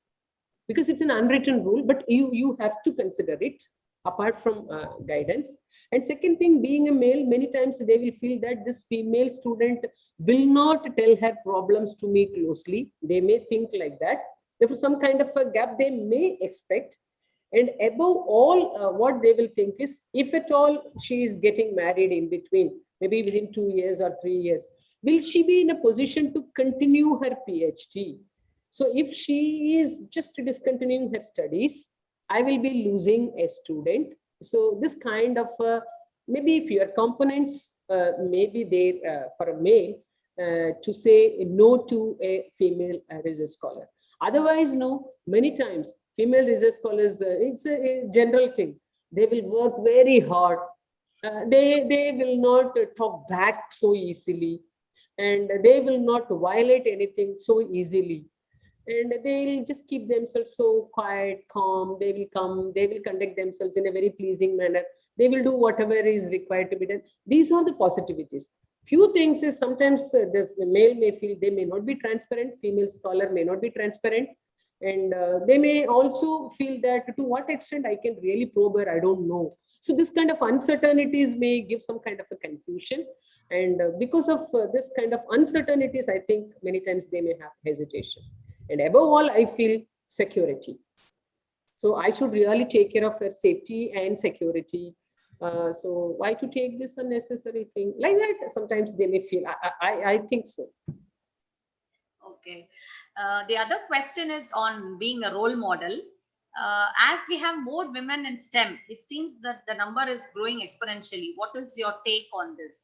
because it's an unwritten rule, but you have to consider it apart from guidance. And second thing, being a male, many times they will feel that this female student will not tell her problems to me closely. They may think like that. Therefore, some kind of a gap they may expect. And above all, what they will think is, if at all she is getting married in between, maybe within 2 years or 3 years, will she be in a position to continue her PhD? So if she is just discontinuing her studies, I will be losing a student. So this kind of maybe fewer components may be there for a male to say no to a female research scholar. Otherwise, no, many times female research scholars, it's a general thing. They will work very hard. They will not talk back so easily, and they will not violate anything so easily. And they'll just keep themselves so quiet, calm. They will conduct themselves in a very pleasing manner. They will do whatever is required to be done. These are the positivities. Few things is sometimes the male may feel they may not be transparent, female scholar may not be transparent, and they may also feel that to what extent I can really probe her, I don't know. So this kind of uncertainties may give some kind of a confusion. And because of this kind of uncertainties, I think many times they may have hesitation. And above all, I feel security. So I should really take care of her safety and security. So why to take this unnecessary thing like that? Sometimes they may feel. I think so. Okay. The other question is on being a role model. As we have more women in STEM, it seems that the number is growing exponentially. What is your take on this?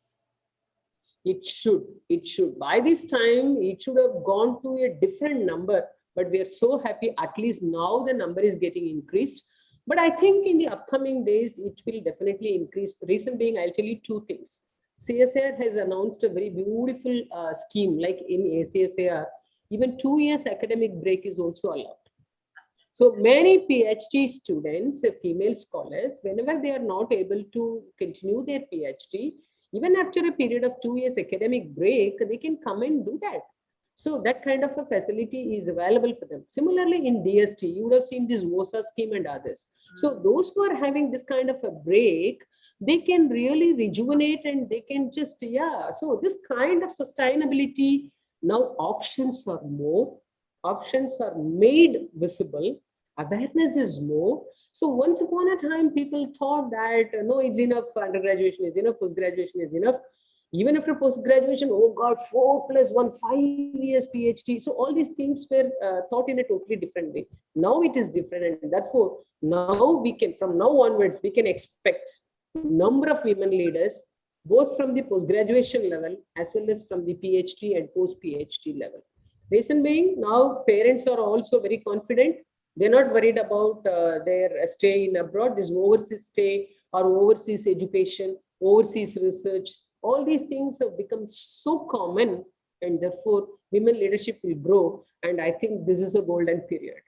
It should. By this time, it should have gone to a different number. But we are so happy. At least now the number is getting increased. But I think in the upcoming days, it will definitely increase. Reason being, I'll tell you two things. CSIR has announced a very beautiful scheme, like in CSIR, even 2 years academic break is also allowed. So many PhD students, female scholars, whenever they are not able to continue their PhD, even after a period of 2 years academic break, they can come and do that. So that kind of a facility is available for them. Similarly, in DST, you would have seen this VOSA scheme and others. So those who are having this kind of a break, they can really rejuvenate and they can just, yeah. So this kind of sustainability, now options are more, options are made visible, awareness is more. So once upon a time, people thought that, no, it's enough, undergraduation is enough, post-graduation is enough. Even after post-graduation, oh God, 4 + 1, 5 years PhD. So all these things were thought in a totally different way. Now it is different. And therefore, now we can, from now onwards, we can expect number of women leaders, both from the post-graduation level, as well as from the PhD and post-PhD level. Reason being, now parents are also very confident. They're not worried about their stay in abroad, this overseas stay or overseas education, overseas research. All these things have become so common, and therefore women leadership will grow. And I think this is a golden period.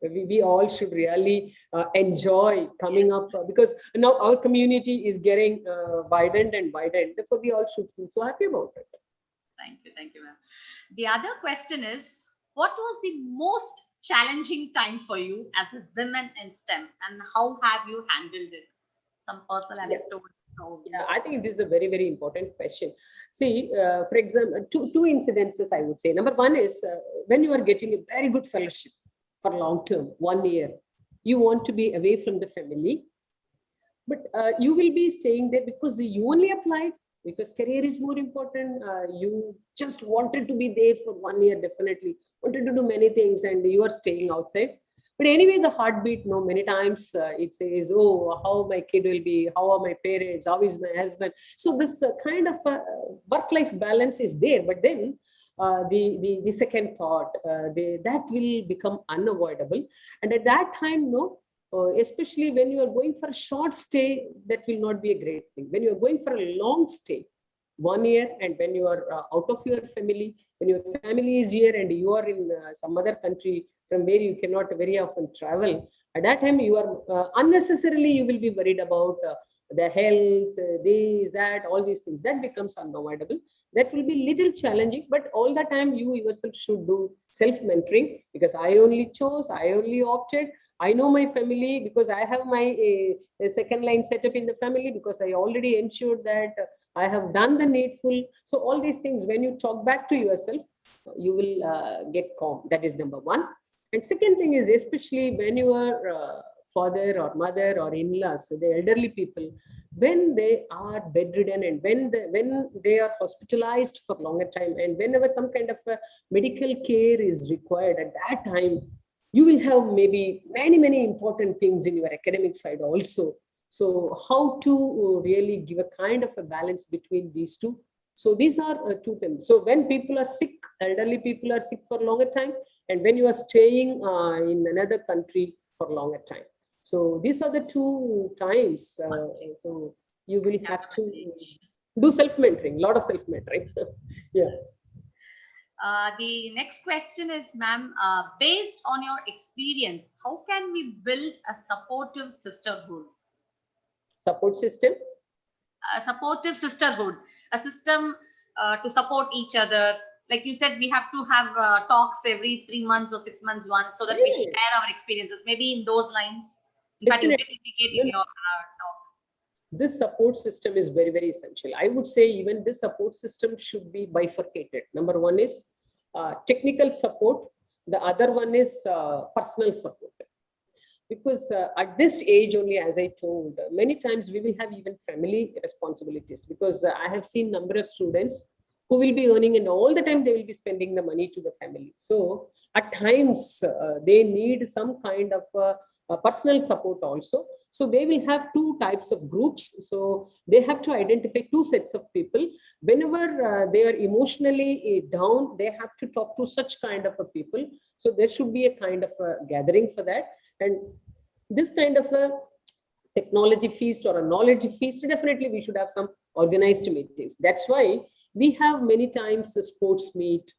We all should really enjoy coming up because now our community is getting widened and widened. Therefore, we all should feel so happy about it. Thank you, ma'am. The other question is, what was the most challenging time for you as a woman in STEM, and how have you handled it? Some personal anecdote. Yeah, I think this is a very, very important question. See, for example, two incidences I would say. Number one is when you are getting a very good fellowship for long term, 1 year, you want to be away from the family, but you will be staying there because you only applied, because career is more important. You just wanted to be there for 1 year, definitely wanted to do many things, and you are staying outside. But anyway, the heartbeat, no, many times it says, oh, how my kid will be, how are my parents, how is my husband? So this kind of work-life balance is there. But then the second thought, that will become unavoidable. And at that time, no, especially when you are going for a short stay, that will not be a great thing. When you are going for a long stay, 1 year, and when you are out of your family, when your family is here and you are in some other country from where you cannot very often travel, at that time you are unnecessarily, you will be worried about the health, this, that, all these things. That becomes unavoidable. That will be little challenging, but all the time you yourself should do self-mentoring, because I only chose, I only opted. I know my family because I have my second line setup in the family, because I already ensured that I have done the needful. So all these things, when you talk back to yourself, you will get calm. That is number one. And second thing is, especially when your father or mother or in-laws, the elderly people, when they are bedridden and when they are hospitalized for longer time, and whenever some kind of medical care is required, at that time, you will have maybe many important things in your academic side also. So how to really give a kind of a balance between these two? So these are two things. So when people are sick, elderly people are sick for longer time, and when you are staying in another country for longer time. So these are the two times. So you will have to do self-mentoring, lot of self-mentoring. Yeah. The next question is, ma'am, based on your experience, how can we build a supportive sisterhood? Support system? a supportive sisterhood, a system to support each other. Like you said, we have to have talks every 3 months or 6 months once, so that we Yeah. share our experiences. Maybe in those lines. In fact, you did Definitely. indicate in your talk. This support system is very, very essential. I would say even this support system should be bifurcated. Number one is technical support. The other one is personal support. Because at this age only, as I told, many times we will have even family responsibilities, because I have seen number of students who will be earning, and all the time they will be spending the money to the family. So at times they need some kind of personal support also. So they will have two types of groups. So they have to identify two sets of people. Whenever they are emotionally down, they have to talk to such kind of a people. So there should be a kind of a gathering for that. And this kind of a technology feast or a knowledge feast, definitely we should have some organized meetings. That's why we have many times a sports meet.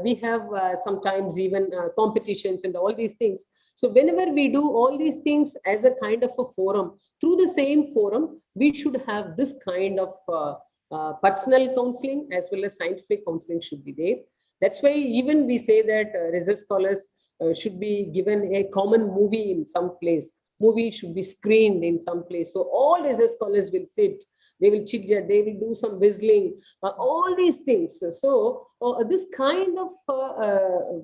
We have sometimes even competitions and all these things. So whenever we do all these things as a kind of a forum, through the same forum, we should have this kind of personal counseling as well as scientific counseling should be there. That's why even we say that research scholars should be given a common movie in some place. Movie should be screened in some place. So all research scholars will sit, they will chit chat, they will do some whistling, all these things. So this kind of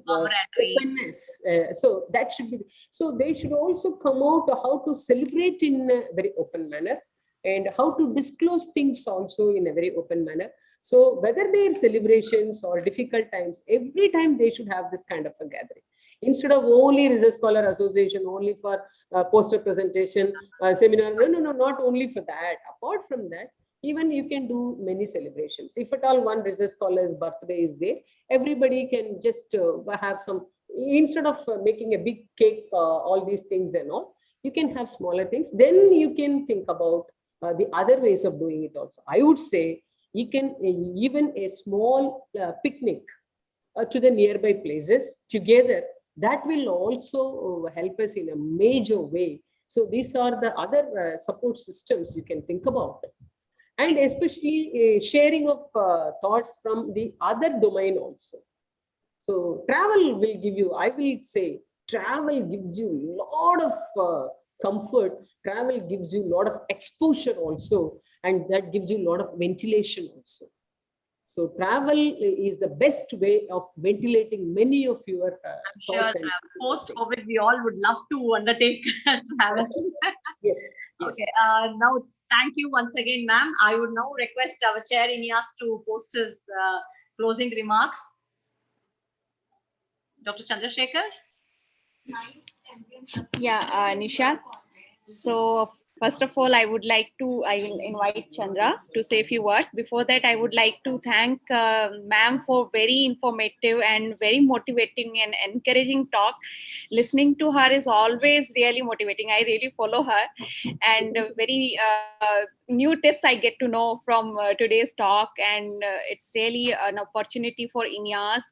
openness. So that should be. So they should also come out how to celebrate in a very open manner, and how to disclose things also in a very open manner. So whether they are celebrations or difficult times, every time they should have this kind of a gathering. Instead of only research scholar association, only for poster presentation, seminar, no, not only for that. Apart from that, even you can do many celebrations. If at all one research scholar's birthday is there, everybody can just have some, instead of making a big cake, all these things and all, you can have smaller things. Then you can think about the other ways of doing it also. I would say you can even a small picnic to the nearby places together, that will also help us in a major way. So these are the other support systems you can think about. And especially sharing of thoughts from the other domain also. So travel will give you, I will say, travel gives you a lot of comfort. Travel gives you a lot of exposure also. And that gives you a lot of ventilation also. So travel is the best way of ventilating many of your I'm sure thoughts. And post-COVID, we all would love to undertake travel. yes, yes. Okay. Now, thank you once again, ma'am. I would now request our chair INYAS to post his closing remarks. Dr. Chandrasekhar? Yeah, Nisha. So first of all, I will invite Chandra to say a few words. Before that, I would like to thank ma'am for very informative and very motivating and encouraging talk. Listening to her is always really motivating. I really follow her, and very new tips I get to know from today's talk. And it's really an opportunity for INYAS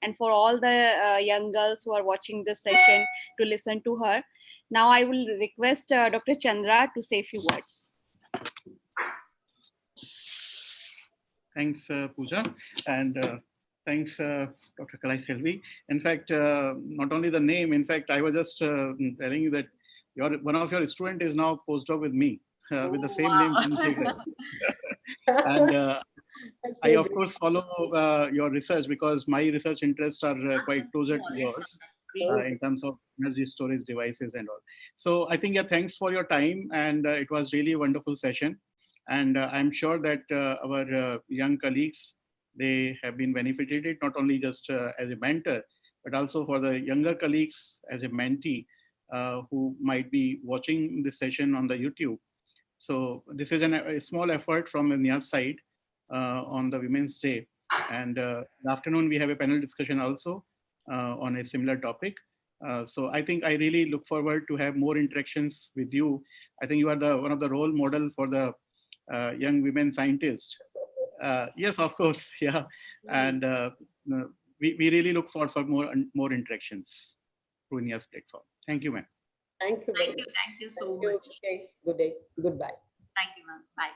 and for all the young girls who are watching this session to listen to her. Now I will request Dr. Chandra to say a few words. Thanks, Pooja, and thanks, Dr. Kalai Selvi. In fact, not only the name, in fact, I was just telling you that one of your student is now postdoc with me, with the same name, Chandrasekhar. And I, of course, follow your research because my research interests are quite closer to yours in terms of energy storage devices and all. So I think, yeah, thanks for your time. And it was really a wonderful session. And I'm sure that our young colleagues, they have been benefited, not only just as a mentor, but also for the younger colleagues as a mentee who might be watching this session on the YouTube. So this is a small effort from INYAS side on the Women's Day. And in the afternoon, we have a panel discussion also on a similar topic. So I think I really look forward to have more interactions with you. I think you are one of the role model for the young women scientists. Yes, of course, yeah. And we really look forward for more interactions through INYAS platform. Thank you, ma'am. Thank you. Thank you so much. Okay. Good day. Goodbye. Thank you, ma'am. Bye.